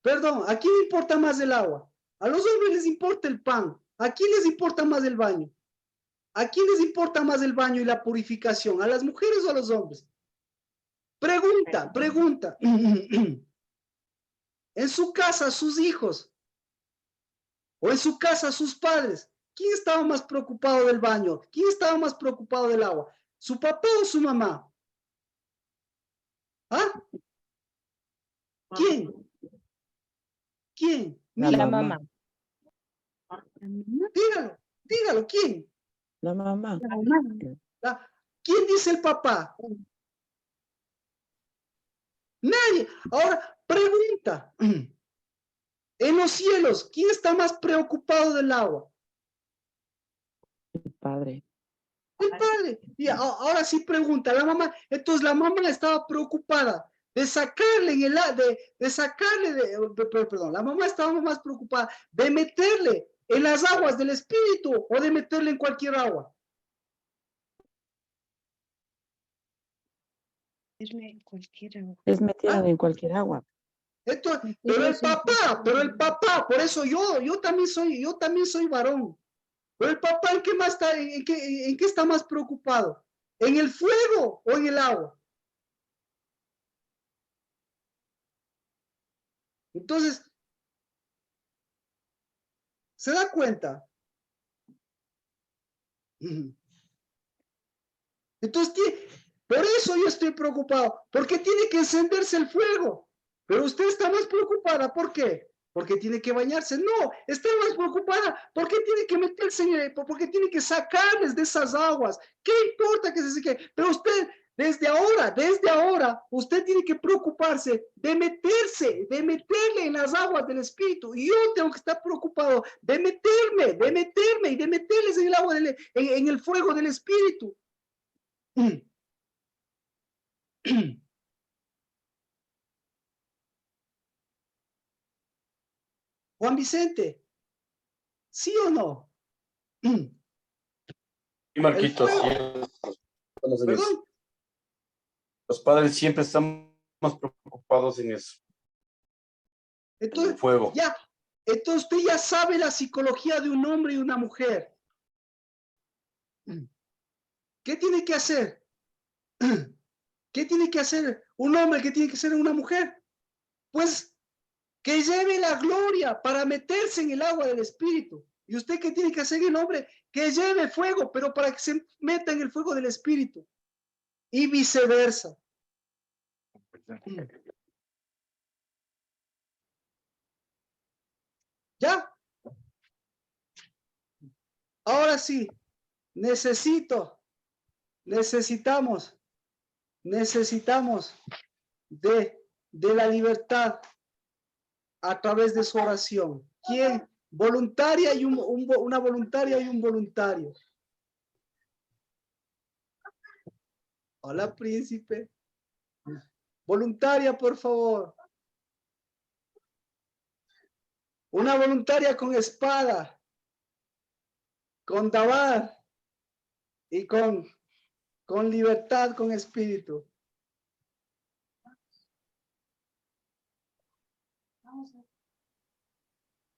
Perdón, ¿a quién le importa más el agua? A los hombres les importa el pan. ¿A quién les importa más el baño? ¿A quién les importa más el baño y la purificación? ¿A las mujeres o a los hombres? Pregunta. En su casa, sus hijos, o en su casa, sus padres, ¿quién estaba más preocupado del baño? ¿Quién estaba más preocupado del agua? ¿Su papá o su mamá? ¿Ah? ¿Quién? La mamá. Dígalo, ¿quién? La mamá. ¿Quién dice el papá? Nadie. Ahora, pregunta. En los cielos, ¿quién está más preocupado del agua? El padre. El padre. Y ahora sí pregunta, la mamá. Entonces la mamá estaba preocupada de sacarle perdón, la mamá estaba más preocupada de meterle en las aguas del espíritu o de meterle en cualquier agua. Les metieron en cualquier agua. Entonces, pero el papá, por eso yo también soy varón. Pero el papá, ¿en qué más está, en qué está más preocupado? ¿En el fuego o en el agua? Entonces, ¿se da cuenta? Entonces, por eso yo estoy preocupado, porque tiene que encenderse el fuego. Pero usted está más preocupada, ¿por qué? Porque tiene que bañarse. No, está más preocupada porque tiene que meterse, porque tiene que sacarles de esas aguas. ¿Qué importa que se seque? Pero usted desde ahora, usted tiene que preocuparse de meterle en las aguas del Espíritu. Y yo tengo que estar preocupado de meterme y de meterles en el agua, en el fuego del Espíritu. Juan Vicente, ¿sí o no? Y Marquitos, El fuego. ¿Perdón? los padres siempre están más preocupados en eso, en el Entonces, fuego. ya, entonces usted ya sabe la psicología de un hombre y una mujer. ¿Qué tiene que hacer? ¿Qué tiene que hacer un hombre? ¿Qué tiene que hacer una mujer? Pues que lleve la gloria para meterse en el agua del Espíritu. ¿Y usted qué tiene que hacer el hombre? Que lleve fuego, pero para que se meta en el fuego del Espíritu. Y viceversa. ¿Ya? Ahora sí, necesitamos de la libertad a través de su oración. ¿Quién? Voluntaria y una voluntaria y un voluntario. Hola, príncipe. Voluntaria, por favor. Una voluntaria con espada, con dabar y con libertad, con espíritu.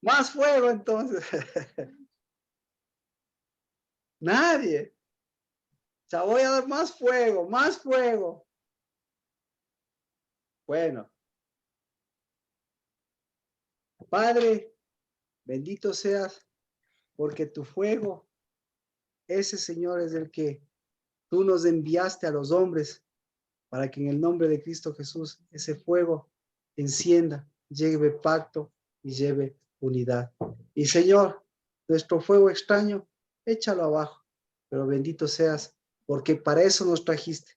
Más fuego, entonces. Nadie. O sea, voy a dar más fuego, más fuego. Bueno. Padre, bendito seas, porque tu fuego, ese Señor es el que tú nos enviaste a los hombres, para que en el nombre de Cristo Jesús ese fuego encienda, lleve pacto y lleve unidad. Y Señor, nuestro fuego extraño, échalo abajo, pero bendito seas, porque para eso nos trajiste,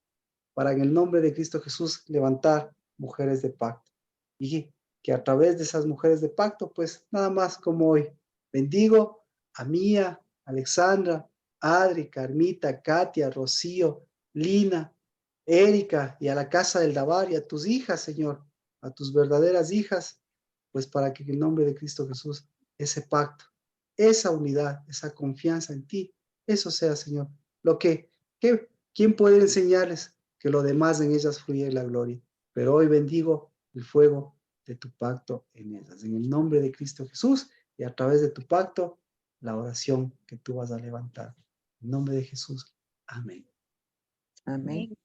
para en el nombre de Cristo Jesús levantar mujeres de pacto. Y que a través de esas mujeres de pacto, pues nada más como hoy, bendigo a Mía, Alexandra, Adri, Carmita, Katia, Rocío, Lina, Erika, y a la casa del Dabar y a tus hijas, Señor, a tus verdaderas hijas, pues para que en el nombre de Cristo Jesús, ese pacto, esa unidad, esa confianza en ti, eso sea, Señor, ¿quién puede enseñarles que lo demás en ellas fluye la gloria? Pero hoy bendigo el fuego de tu pacto en ellas, en el nombre de Cristo Jesús, y a través de tu pacto, la oración que tú vas a levantar. En nombre de Jesús. Amén. Amén.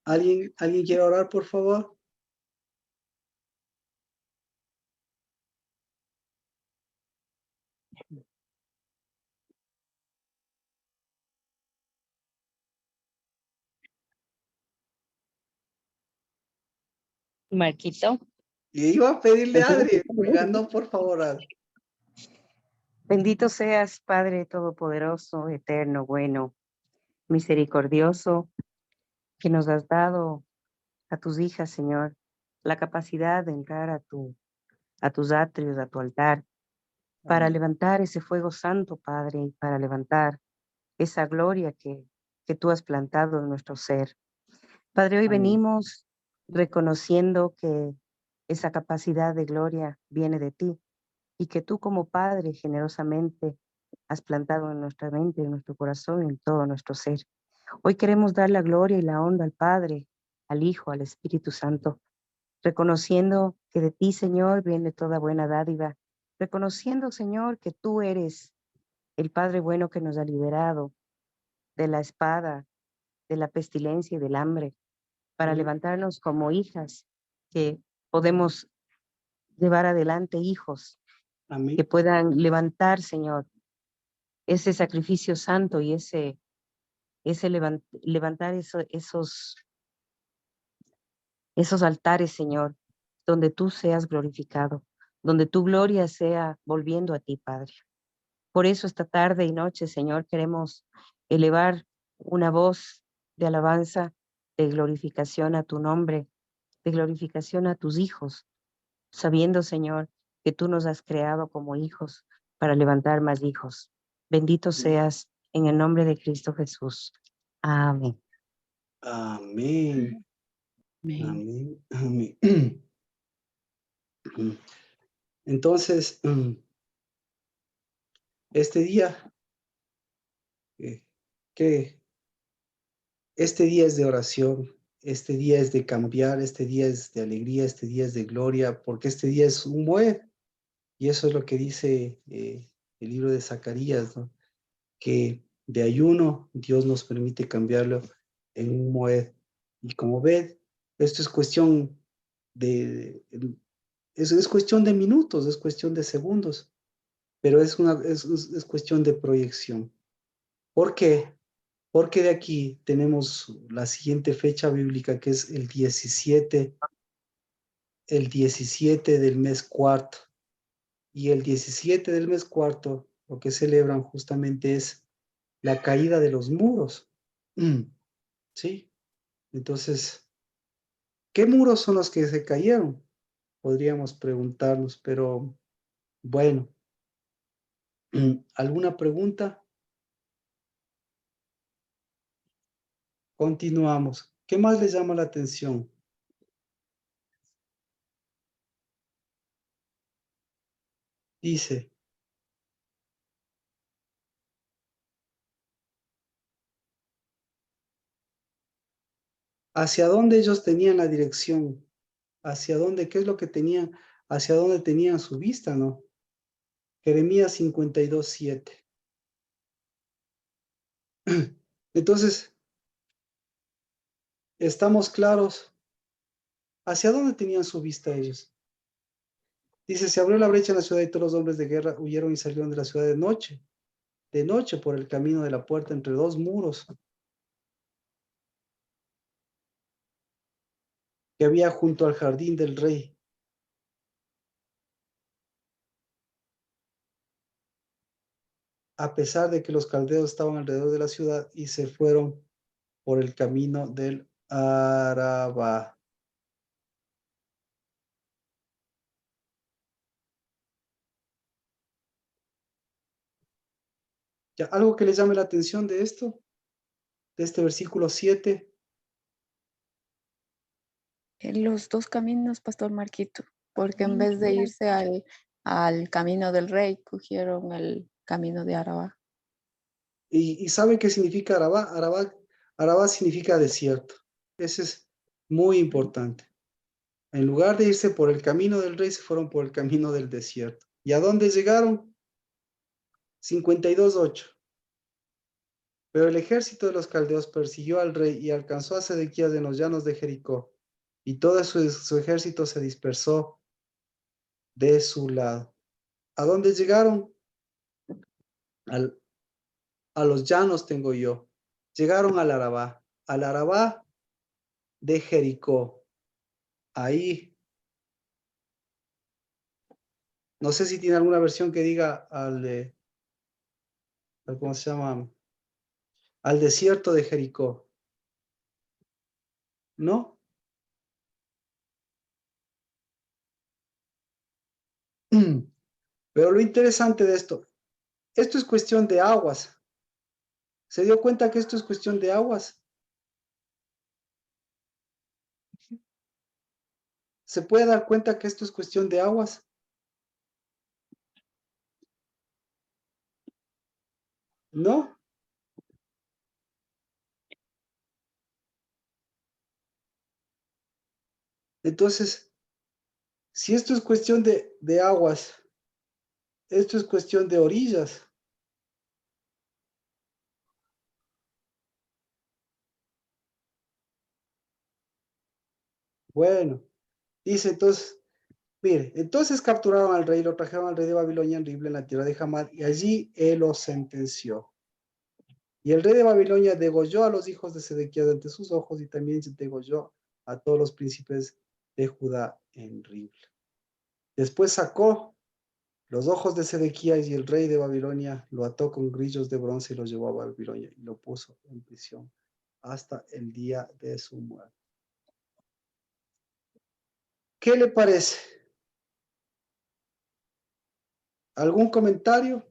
¿Alguien quiere orar, por favor? Marquito. Y iba a pedirle a Adri, me ganó, por favor, Adri. Bendito seas, Padre Todopoderoso, eterno, bueno, misericordioso, que nos has dado a tus hijas, Señor, la capacidad de entrar a tus atrios, a tu altar, para Amén. levantar ese fuego santo, Padre, y para levantar esa gloria que tú has plantado en nuestro ser. Padre, hoy Amén. venimos reconociendo que esa capacidad de gloria viene de ti y que tú como Padre generosamente has plantado en nuestra mente, en nuestro corazón, en todo nuestro ser. Hoy queremos dar la gloria y la honra al Padre, al Hijo, al Espíritu Santo, reconociendo que de ti, Señor, viene toda buena dádiva, reconociendo, Señor, que tú eres el Padre bueno que nos ha liberado de la espada, de la pestilencia y del hambre, para Amén. levantarnos como hijas, que podemos llevar adelante hijos que Amén. puedan levantar, Señor, ese sacrificio santo y ese levantar esos altares, Señor, donde tú seas glorificado, donde tu gloria sea volviendo a ti, Padre. Por eso esta tarde y noche, Señor, queremos elevar una voz de alabanza de glorificación a tu nombre, de glorificación a tus hijos, sabiendo, Señor, que tú nos has creado como hijos para levantar más hijos. Bendito seas en el nombre de Cristo Jesús. Amén. Amén. Amén. Amén. Amén. Entonces, este día, que este día es de oración, este día es de cambiar, este día es de alegría, este día es de gloria, porque este día es un Moed. Y eso es lo que dice el libro de Zacarías, ¿no? Que de ayuno Dios nos permite cambiarlo en un Moed. Y como ven, esto es cuestión es cuestión de minutos, es cuestión de segundos, pero es cuestión de proyección. ¿Por qué? Porque de aquí tenemos la siguiente fecha bíblica, que es el 17 del mes cuarto. Y el 17 del mes cuarto, lo que celebran justamente es la caída de los muros. ¿Sí? Entonces, ¿qué muros son los que se cayeron? Podríamos preguntarnos, pero bueno, ¿alguna pregunta? Continuamos. ¿Qué más les llama la atención? Dice, ¿hacia dónde ellos tenían la dirección? ¿Hacia dónde? ¿Qué es lo que tenían? ¿Hacia dónde tenían su vista, no? Jeremías 52:7. Entonces, estamos claros. ¿Hacia dónde tenían su vista ellos? Dice, se abrió la brecha en la ciudad y todos los hombres de guerra huyeron y salieron de la ciudad de noche por el camino de la puerta entre dos muros que había junto al jardín del rey. A pesar de que los caldeos estaban alrededor de la ciudad y se fueron por el camino del Araba. ¿Ya algo que les llame la atención de esto? De este versículo 7. En los dos caminos, Pastor Marquito, porque en vez de irse al camino del rey, cogieron el camino de Araba. ¿Y saben qué significa Araba? Araba significa desierto. Ese es muy importante. En lugar de irse por el camino del rey, se fueron por el camino del desierto. ¿Y a dónde llegaron? 52:8. Pero el ejército de los caldeos persiguió al rey y alcanzó a Sedequías en los llanos de Jericó, y todo su ejército se dispersó de su lado. ¿A dónde llegaron? A los llanos tengo yo. Llegaron al Arabá de Jericó. Ahí, no sé si tiene alguna versión que diga ¿cómo se llama? Al desierto de Jericó. ¿No? Pero lo interesante de esto es cuestión de aguas. ¿Se dio cuenta que esto es cuestión de aguas? ¿Se puede dar cuenta que esto es cuestión de aguas? ¿No? Entonces, si esto es cuestión de aguas, esto es cuestión de orillas. Bueno, dice entonces, mire, entonces capturaron al rey, lo trajeron al rey de Babilonia en Ribla, en la tierra de Hamad, y allí él lo sentenció. Y el rey de Babilonia degolló a los hijos de Sedequías ante sus ojos, y también se degolló a todos los príncipes de Judá en Ribla. Después sacó los ojos de Sedequías, y el rey de Babilonia lo ató con grillos de bronce y lo llevó a Babilonia y lo puso en prisión hasta el día de su muerte. ¿Qué le parece? ¿Algún comentario?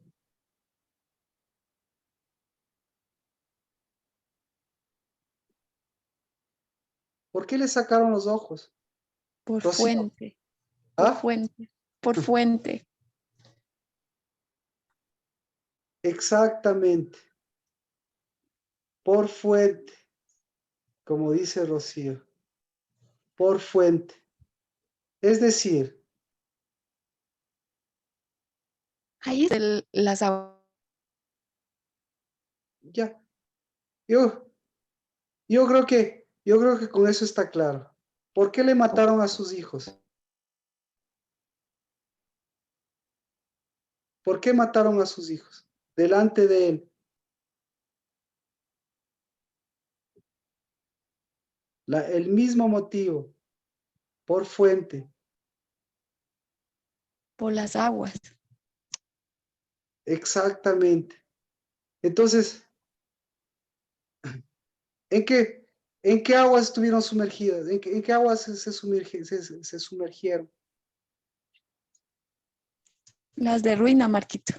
¿Por qué le sacaron los ojos? Por Rocío. fuente, por ¿Ah? fuente, por fuente. Exactamente. Por fuente, como dice Rocío. Por fuente. Es decir, Ahí es las aguas. ya. Yo creo que con eso está claro. ¿Por qué le mataron a sus hijos? ¿Por qué mataron a sus hijos? Delante de él. El mismo motivo. Por fuente. Por las aguas. Exactamente. Entonces, ¿en qué aguas estuvieron sumergidas? ¿En qué aguas se sumergieron? Las de ruina, Marquito.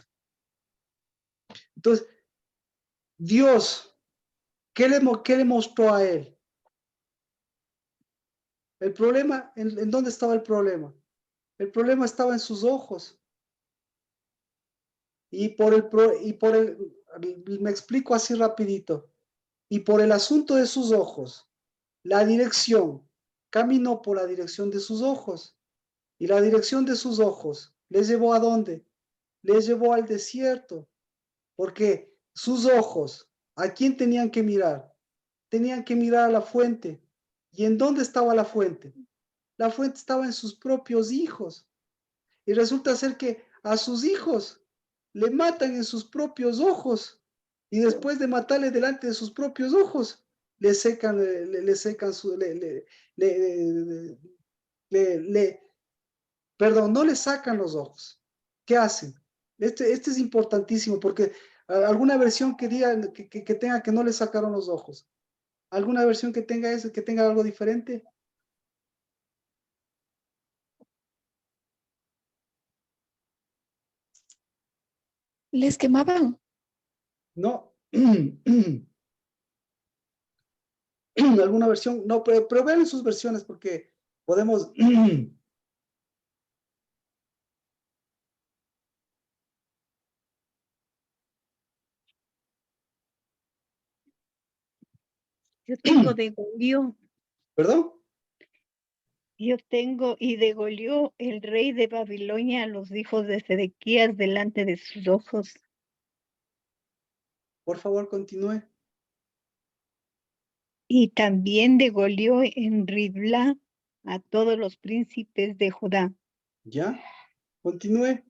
Entonces, Dios, ¿qué le mostró a él? El problema, ¿en dónde estaba el problema? El problema estaba en sus ojos. Me explico así rapidito. Y por el asunto de sus ojos, la dirección, caminó por la dirección de sus ojos. Y la dirección de sus ojos, ¿les llevó a dónde? Les llevó al desierto. Porque sus ojos, ¿a quién tenían que mirar? Tenían que mirar a la fuente. ¿Y en dónde estaba la fuente? La fuente estaba en sus propios hijos. Y resulta ser que a sus hijos le matan en sus propios ojos. Y después de matarle delante de sus propios ojos, le secan su, perdón, no le sacan los ojos. ¿Qué hacen? Este es importantísimo porque alguna versión que diga que tenga que no le sacaron los ojos. ¿Alguna versión que tenga eso, que tenga algo diferente? Les quemaban. No. ¿Alguna versión? No, pero vean sus versiones porque podemos... Yo tengo degolió. ¿Perdón? Yo tengo y degolió el rey de Babilonia a los hijos de Sedequías delante de sus ojos. Por favor, continúe. Y también degolió en Ribla a todos los príncipes de Judá. ¿Ya? Continúe.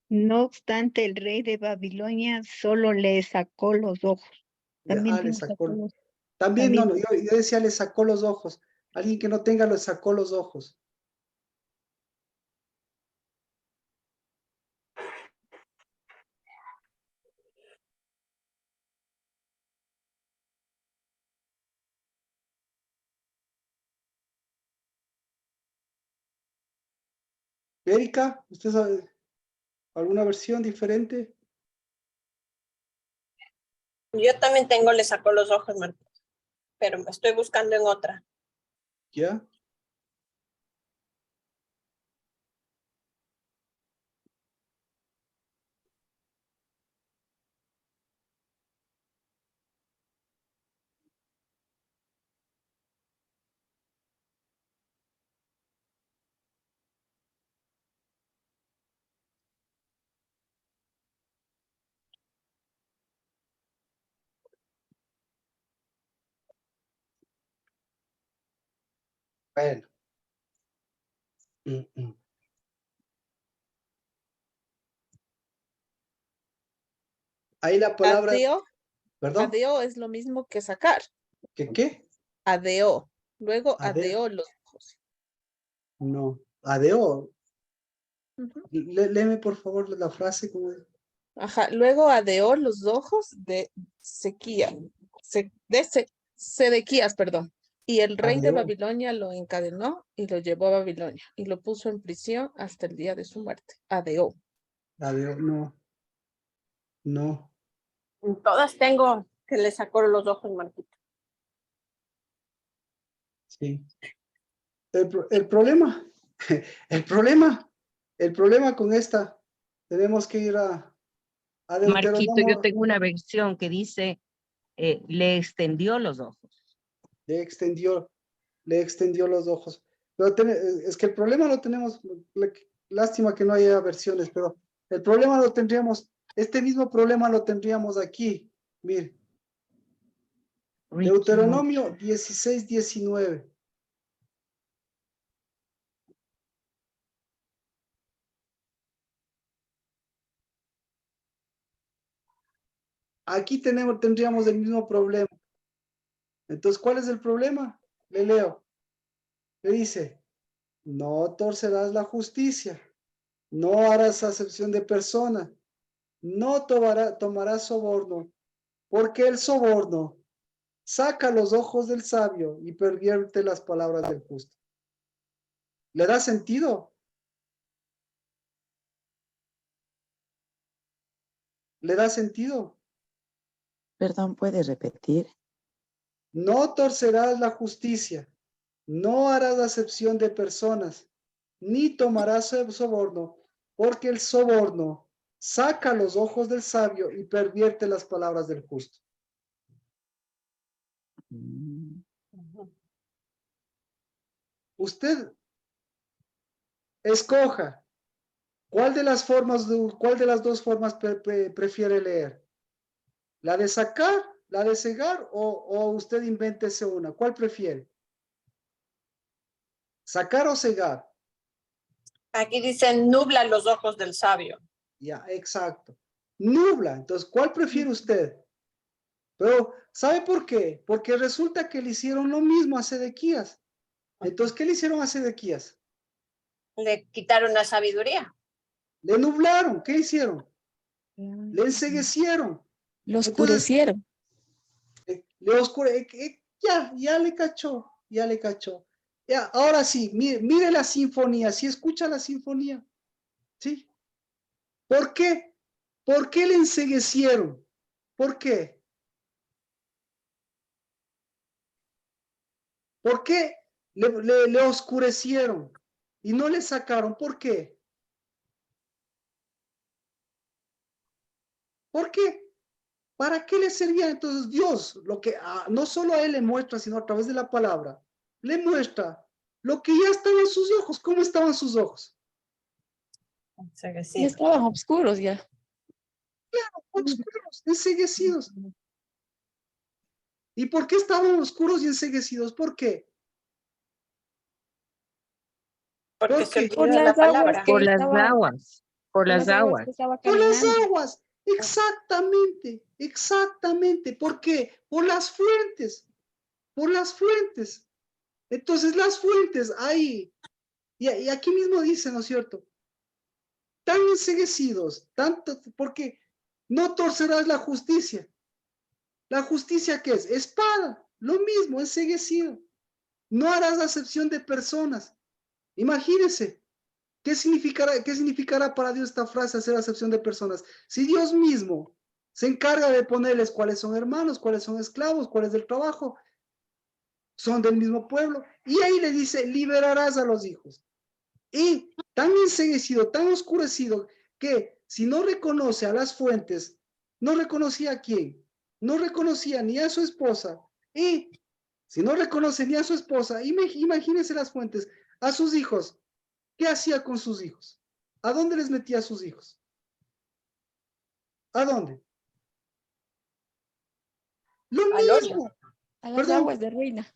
No obstante, el rey de Babilonia solo le sacó los ojos. También Le le sacó. sacó los También, no, también. yo decía, le sacó los ojos. Alguien que no tenga, le sacó los ojos. Erika, ¿usted sabe alguna versión diferente? Yo también tengo, le sacó los ojos, Marco, pero me estoy buscando en otra. ¿Ya? Bueno. Ahí la palabra, Adeo, perdón, adeo es lo mismo que sacar. ¿qué? Adeo. Luego Adeo. adeo los ojos. No, adeo. Ujú. Léeme por favor la frase como... Ajá. Luego adeo los ojos de sequía. Sedequías, perdón. Y el rey de Adeo. Babilonia lo encadenó y lo llevó a Babilonia y lo puso en prisión hasta el día de su muerte. Adeo. Adeo, no. No. En todas tengo que le sacó los ojos, Marquito. Sí. El problema, el problema con esta, tenemos que ir a Marquito, yo Deuteronomio. tengo una versión que dice, le extendió los ojos. Le extendió los ojos. Pero es que el problema lo tenemos, lástima que no haya versiones, pero el problema lo tendríamos, este mismo problema lo tendríamos aquí. Mire, Deuteronomio 16, 19. Aquí tendríamos el mismo problema. Entonces, ¿cuál es el problema? Le leo. Le dice, no torcerás la justicia, no harás acepción de persona, no tomarás soborno, porque el soborno saca los ojos del sabio y pervierte las palabras del justo. ¿Le da sentido? ¿Le da sentido? Perdón, ¿puede repetir? No torcerás la justicia, no harás acepción de personas, ni tomarás soborno, porque el soborno saca los ojos del sabio y pervierte las palabras del justo. Usted escoja cuál de las dos formas prefiere leer. ¿La de sacar, la de cegar o usted invéntese una? ¿Cuál prefiere? ¿Sacar o cegar? Aquí dicen nubla los ojos del sabio. Ya, exacto. Nubla. Entonces, ¿cuál prefiere usted? Pero, ¿sabe por qué? Porque resulta que le hicieron lo mismo a Sedequías. Entonces, ¿qué le hicieron a Sedequías? Le quitaron la sabiduría. Le nublaron. ¿Qué hicieron? Le enceguecieron. Lo Entonces, oscurecieron. ya le cachó, ya le cachó. Ya, ahora sí, mire la sinfonía, ¿sí escucha la sinfonía? ¿Sí? ¿Por qué? ¿Por qué le enceguecieron? ¿Por qué? ¿Por qué le oscurecieron y no le sacaron? ¿Por qué? ¿Por qué? ¿Para qué le servía entonces Dios? Lo que no solo a él le muestra, sino a través de la palabra, le muestra lo que ya estaba en sus ojos. ¿Cómo estaban sus ojos? Y estaban oscuros ya. Claro, oscuros, enceguecidos. ¿Y por qué estaban oscuros y enceguecidos? ¿Por qué? Porque ¿Por qué? se Por olvidó la las aguas palabra. que Por las estaba, aguas, por las aguas. que estaba Por las caminando. aguas, exactamente, exactamente. ¿Por qué? Por las fuentes, por las fuentes. Entonces las fuentes ahí, y aquí mismo dice, ¿no es cierto? Tan enceguecidos, tanto, porque no torcerás la justicia. ¿La justicia qué es? Espada, lo mismo, enceguecido. No harás acepción de personas. Imagínense, ¿qué significará para Dios esta frase, hacer acepción de personas? Si Dios mismo se encarga de ponerles cuáles son hermanos, cuáles son esclavos, cuáles del trabajo, son del mismo pueblo, y ahí le dice, liberarás a los hijos. Y tan enceguecido, tan oscurecido, que si no reconoce a las fuentes, no reconocía a quién, no reconocía ni a su esposa, y si no reconoce ni a su esposa, imagínense las fuentes, a sus hijos, ¿qué hacía con sus hijos? ¿A dónde les metía a sus hijos? ¿A dónde? Lo mismo. A las Perdón. aguas de ruina.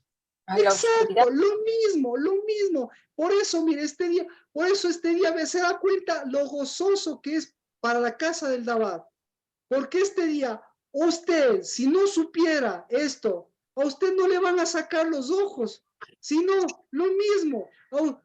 Exacto, lo mismo. Por eso, mire, por eso este día se da cuenta lo gozoso que es para la casa del Dabar. Porque este día, usted, si no supiera esto, a usted no le van a sacar los ojos, sino lo mismo.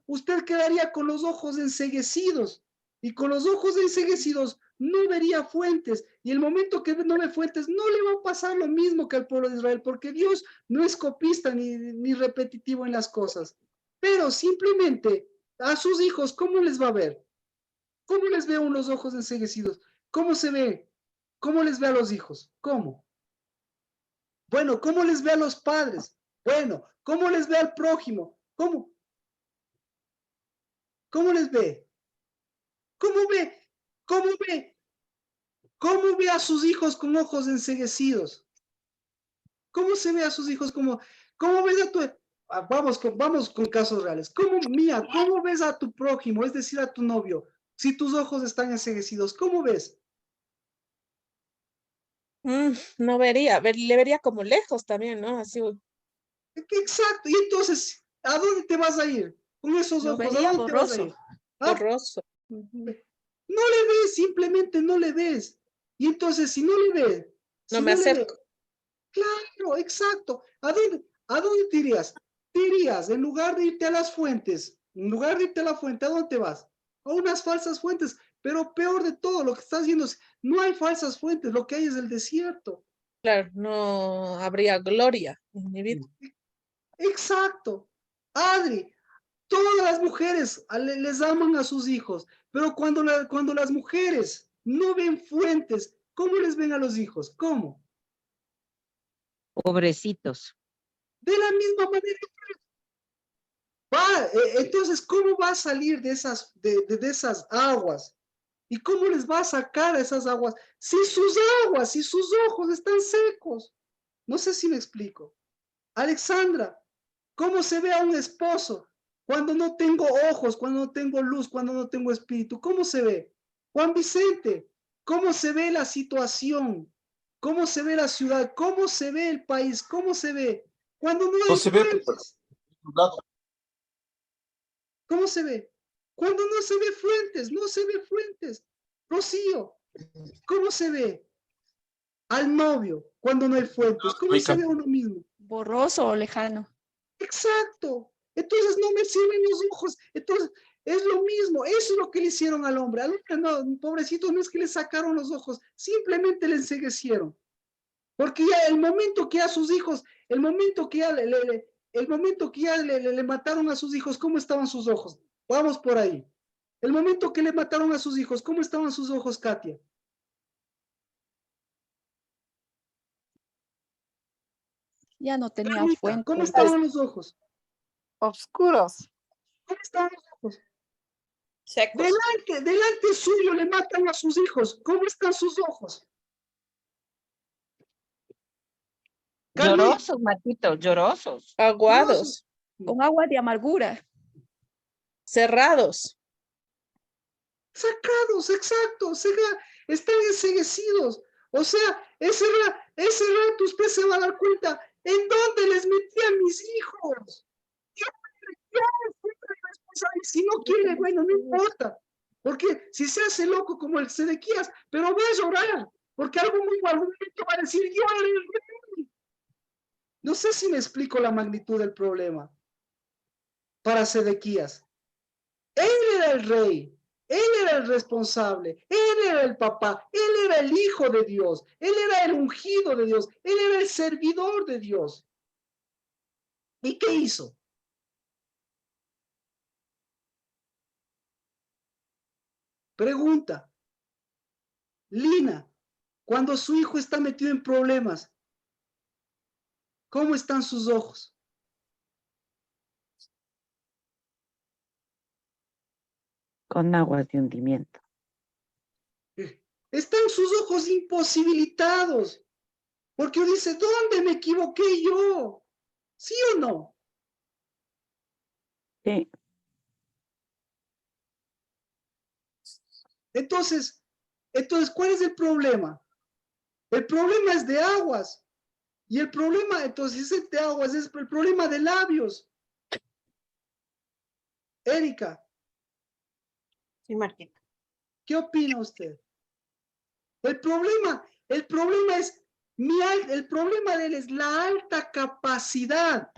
Usted quedaría con los ojos enceguecidos. Y con los ojos enceguecidos no vería fuentes. Y el momento que no ve fuentes, no le va a pasar lo mismo que al pueblo de Israel, porque Dios no es copista ni repetitivo en las cosas. Pero simplemente a sus hijos, ¿cómo les va a ver? ¿Cómo les ve unos ojos enceguecidos? ¿Cómo se ve? ¿Cómo les ve a los hijos? ¿Cómo? Bueno, ¿cómo les ve a los padres? Bueno, ¿cómo les ve al prójimo? ¿Cómo? ¿Cómo les ve? ¿Cómo ve? ¿Cómo ve? ¿Cómo ve a sus hijos con ojos enceguecidos? ¿Cómo se ve a sus hijos como, cómo ves a tu, vamos con casos reales. ¿Cómo ves a tu prójimo, es decir, a tu novio, si tus ojos están enceguecidos? ¿Cómo ves? No vería, le vería como lejos también, ¿no? Así. Exacto, y entonces, ¿a dónde te vas a ir? Con esos Lo ojos, ¿a vería dónde te vas a ir? borroso. ¿Ah? Borroso. No le ves, simplemente no le ves. Y entonces, si no le ves, No si me no le ves, acerco. claro, exacto. ¿A dónde te irías? Te irías, en lugar de irte a las fuentes, en lugar de irte a la fuente, ¿a dónde te vas? A unas falsas fuentes. Pero peor de todo, lo que estás viendo es, no hay falsas fuentes, lo que hay es el desierto. Claro, no habría gloria en mi vida. Exacto. Adri, todas las mujeres les aman a sus hijos, pero cuando las mujeres no ven fuentes, ¿cómo les ven a los hijos? ¿Cómo? Pobrecitos. De la misma manera. Entonces, ¿cómo va a salir de esas aguas? ¿Y cómo les va a sacar a esas aguas? Si sus ojos están secos. No sé si me explico. Alexandra, ¿cómo se ve a un esposo cuando no tengo ojos, cuando no tengo luz, cuando no tengo espíritu? ¿Cómo se ve? Juan Vicente, ¿cómo se ve la situación? ¿Cómo se ve la ciudad? ¿Cómo se ve el país? ¿Cómo se ve? Cuando no No hay se ve fuentes. ¿Cómo se ve? Cuando no se ve fuentes, no se ve fuentes. Rocío, ¿cómo se ve al novio cuando no hay fuentes? ¿Cómo se ve uno mismo? Borroso o lejano. Exacto. Entonces no me sirven los ojos. Entonces es lo mismo. Eso es lo que le hicieron al hombre. Al hombre no, pobrecito, no es que le sacaron los ojos, simplemente le enceguecieron. Porque ya el momento que a sus hijos, el momento que ya le mataron a sus hijos, ¿cómo estaban sus ojos? Vamos por ahí. El momento que le mataron a sus hijos, ¿cómo estaban sus ojos, Katia? Ya no tenía Carlita, fuente. ¿cómo estaban los ojos? Oscuros. ¿Cómo estaban los ojos? Secos. Delante suyo le matan a sus hijos. ¿Cómo están sus ojos? Carlita, Llorosos, Marquito, llorosos. Aguados. Con agua de amargura. Cerrados. sacados, exacto, están enceguecidos. O sea, ese rato usted se va a dar cuenta en dónde les metí a mis hijos. Si no quiere, bueno, no importa. Porque si se hace loco como el Sedequías, pero va a llorar, porque algún momento va a decir, yo era el rey. No sé si me explico la magnitud del problema para Sedequías. Él era el rey. Él era el responsable, él era el papá, él era el hijo de Dios, él era el ungido de Dios, él era el servidor de Dios. ¿Y qué hizo? Pregunta. Lina, cuando su hijo está metido en problemas, ¿cómo están sus ojos? Con aguas de hundimiento. Están sus ojos imposibilitados, porque dice, ¿dónde me equivoqué yo? ¿Sí o no? Sí. Entonces, ¿cuál es el problema? El problema es de aguas. Y el problema, entonces, es de aguas, es el problema de labios. Erika. Sí, Marquita. ¿Qué opina usted? El problema es, el problema de él es la alta capacidad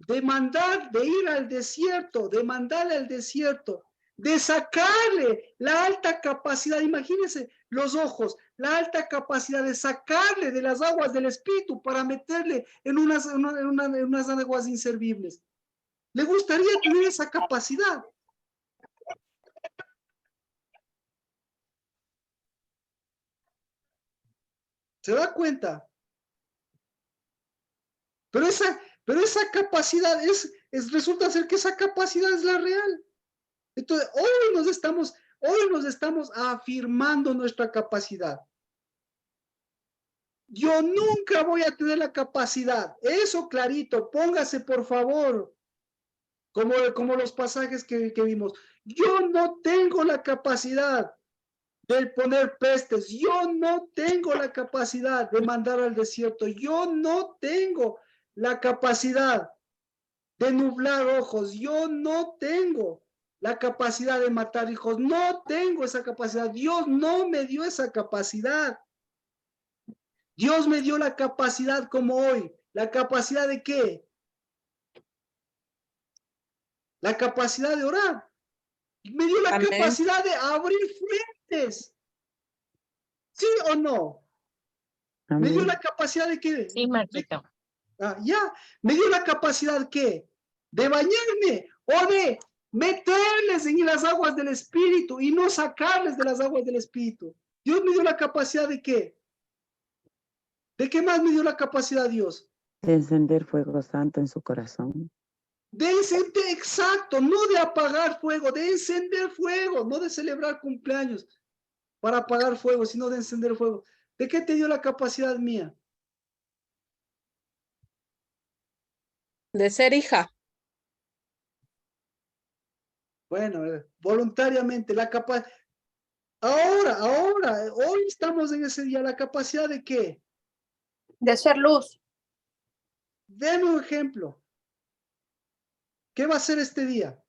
de mandar, de ir al desierto, de mandarle al desierto, de sacarle la alta capacidad, imagínense los ojos, la alta capacidad de sacarle de las aguas del espíritu para meterle en unas aguas inservibles. ¿Le gustaría tener esa capacidad? ¿Se da cuenta? Pero esa capacidad resulta ser que esa capacidad es la real. Entonces, hoy nos estamos afirmando nuestra capacidad. Yo nunca voy a tener la capacidad. Eso clarito, póngase por favor. Como los pasajes que vimos. Yo no tengo la capacidad de poner pestes. Yo no tengo la capacidad de mandar al desierto. Yo no tengo la capacidad de nublar ojos. Yo no tengo la capacidad de matar hijos. No tengo esa capacidad. Dios no me dio esa capacidad. Dios me dio la capacidad como hoy. ¿La capacidad de qué? La capacidad de orar. Me dio la Amén. capacidad de abrir fuentes. ¿Sí o no? Me dio Amén. la capacidad de qué? Sí, Marquito. Ya. Me dio la capacidad ¿qué? De bañarme o de meterles en las aguas del Espíritu y no sacarles de las aguas del Espíritu. Dios me dio la capacidad de ¿qué? ¿De qué más me dio la capacidad Dios? De encender fuego santo en su corazón. De encender, exacto, no de apagar fuego, de encender fuego, no de celebrar cumpleaños para apagar fuego, sino de encender fuego. ¿De qué te dio la capacidad mía? De ser hija. Bueno, voluntariamente, la capacidad. Ahora, hoy estamos en ese día, ¿la capacidad de qué? De ser luz. Deme un ejemplo. ¿Qué va a hacer este día?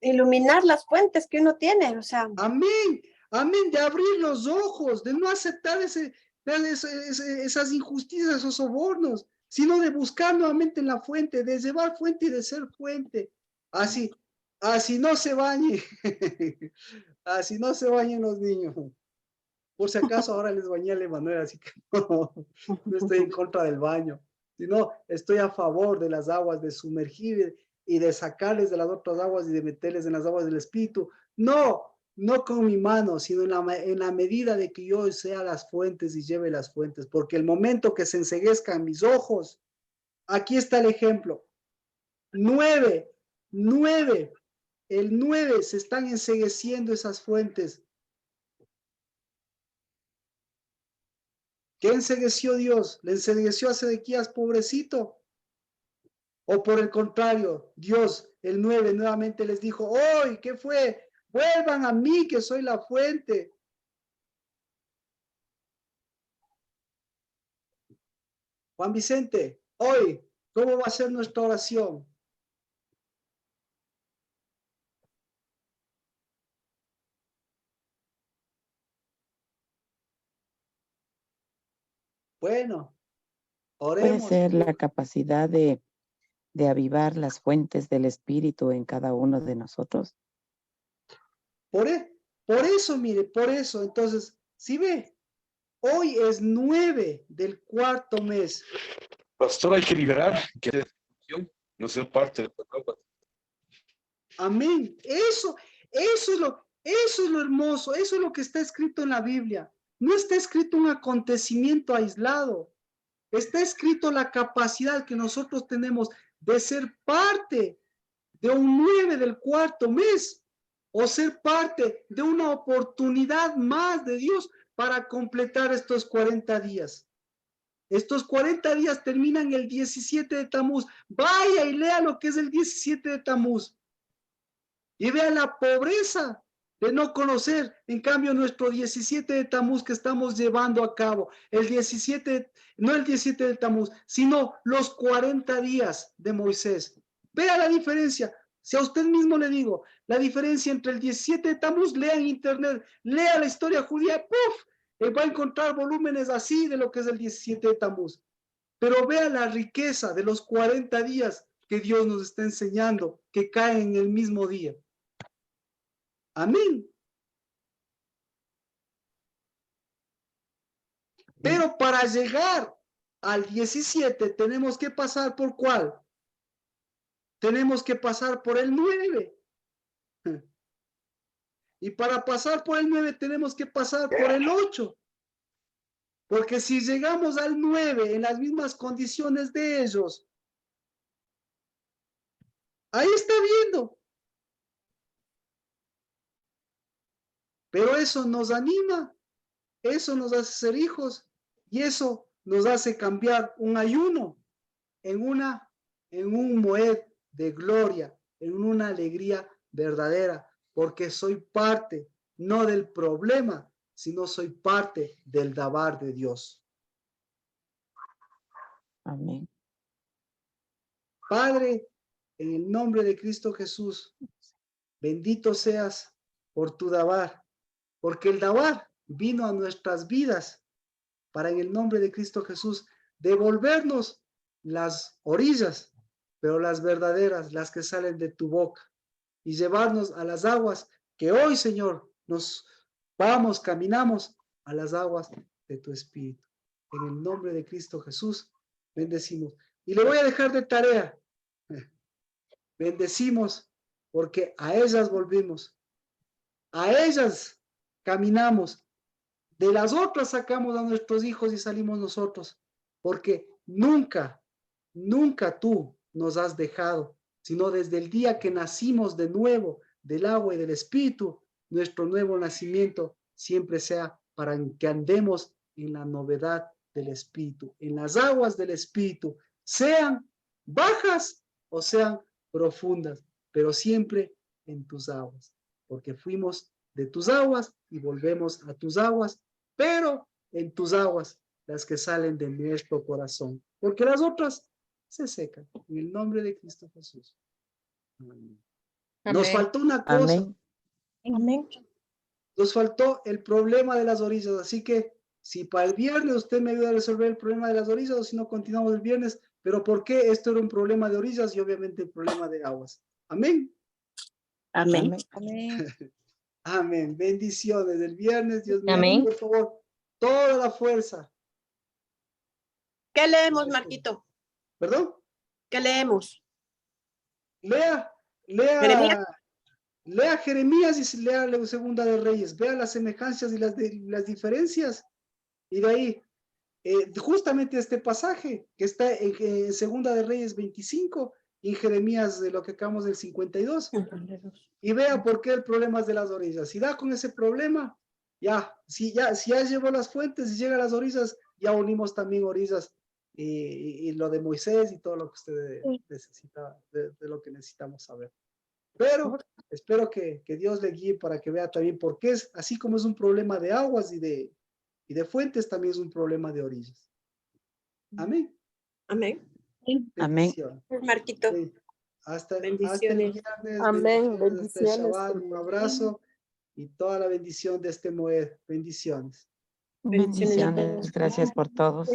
Iluminar las fuentes que uno tiene, o sea. Amén, amén, de abrir los ojos, de no aceptar esas injusticias, esos sobornos, sino de buscar nuevamente la fuente, de llevar fuente y de ser fuente. Así no se bañe, así no se bañen los niños. Por si acaso ahora les bañé a Emanuel, así que no estoy en contra del baño, sino estoy a favor de las aguas, de sumergir y de sacarles de las otras aguas y de meterles en las aguas del Espíritu. No con mi mano, sino en la medida de que yo sea las fuentes y lleve las fuentes, porque el momento que se enceguezcan mis ojos, aquí está el ejemplo. 9, el 9 se están encegueciendo esas fuentes. ¿Qué encegueció Dios? ¿Le encegueció a Sedequías, pobrecito? ¿O por el contrario, Dios, el 9, nuevamente les dijo, hoy, ¿qué fue? Vuelvan a mí, que soy la fuente. Juan Vicente, hoy, ¿cómo va a ser nuestra oración? Bueno, oremos. Puede ser la capacidad de avivar las fuentes del Espíritu en cada uno de nosotros. Por eso, mire, por eso, entonces, si ve, hoy es 9 del cuarto mes. Pastor, hay que liberar, que no ser parte de la agua. Amén. Eso es lo hermoso, eso es lo que está escrito en la Biblia. No está escrito un acontecimiento aislado. Está escrito la capacidad que nosotros tenemos de ser parte de un 9 del cuarto mes o ser parte de una oportunidad más de Dios para completar estos 40 días. Estos 40 días terminan el 17 de Tamuz. Vaya y lea lo que es el 17 de Tamuz. Y vea la pobreza de no conocer, en cambio, nuestro 17 de Tamuz que estamos llevando a cabo. El 17, no el 17 de Tamuz, sino los 40 días de Moisés. Vea la diferencia. Si a usted mismo le digo, la diferencia entre el 17 de Tamuz, lea en internet, lea la historia judía, ¡puf! va a encontrar volúmenes así de lo que es el 17 de Tamuz. Pero vea la riqueza de los 40 días que Dios nos está enseñando, que caen en el mismo día. Amén. Pero para llegar al 17 tenemos que pasar por ¿cuál? Tenemos que pasar por el 9. Y para pasar por el 9 tenemos que pasar por el 8. Porque si llegamos al 9 en las mismas condiciones de ellos, ahí está viendo. Pero eso nos anima, eso nos hace ser hijos y eso nos hace cambiar un ayuno en un moed de gloria, en una alegría verdadera, porque soy parte no del problema, sino soy parte del dabar de Dios. Amén. Padre, en el nombre de Cristo Jesús, bendito seas por tu dabar, porque el dabar vino a nuestras vidas para, en el nombre de Cristo Jesús, devolvernos las orillas, pero las verdaderas, las que salen de tu boca, y llevarnos a las aguas que hoy, Señor, nos vamos, caminamos a las aguas de tu Espíritu. En el nombre de Cristo Jesús, bendecimos. Y le voy a dejar de tarea. Bendecimos porque a ellas volvimos. A ellas caminamos. De las otras sacamos a nuestros hijos y salimos nosotros. Porque nunca, nunca tú nos has dejado, sino desde el día que nacimos de nuevo del agua y del Espíritu, nuestro nuevo nacimiento siempre sea para que andemos en la novedad del Espíritu, en las aguas del Espíritu, sean bajas o sean profundas, pero siempre en tus aguas, porque fuimos de tus aguas y volvemos a tus aguas, pero en tus aguas, las que salen de nuestro corazón, porque las otras se secan. En el nombre de Cristo Jesús. Amén. Nos faltó una cosa. Amén. Amén. Nos faltó el problema de las orillas, así que si para el viernes usted me ayuda a resolver el problema de las orillas, o si no, continuamos el viernes. Pero ¿por qué esto era un problema de orillas y obviamente el problema de aguas? Amén. Amén. Amén. Amén. Bendiciones. El viernes, Dios mío, Amén. por favor, toda la fuerza. ¿Qué leemos, Marquito? ¿Perdón? ¿Qué leemos? Lea Jeremías. Lea Jeremías y lea la Segunda de Reyes. Vea las semejanzas y las diferencias. Y de ahí, justamente este pasaje que está en Segunda de Reyes 25 y en Jeremías de lo que acabamos del 52. Y vea por qué el problema es de las orillas. Si da con ese problema, si ya llevó las fuentes y llega a las orillas, ya unimos también orillas y lo de Moisés y todo lo que usted necesita, de lo que necesitamos saber. Pero espero que Dios le guíe para que vea también por qué es, así como es un problema de aguas y de fuentes, también es un problema de orillas. Amén. Amén. Amén. Bendición. Marquito. Sí. Hasta el Bendiciones. viernes. Amén. Bendiciones, hasta el Bendiciones. Shabbat, un abrazo y toda la bendición de este Moed. Bendiciones. Bendiciones. Gracias por todos.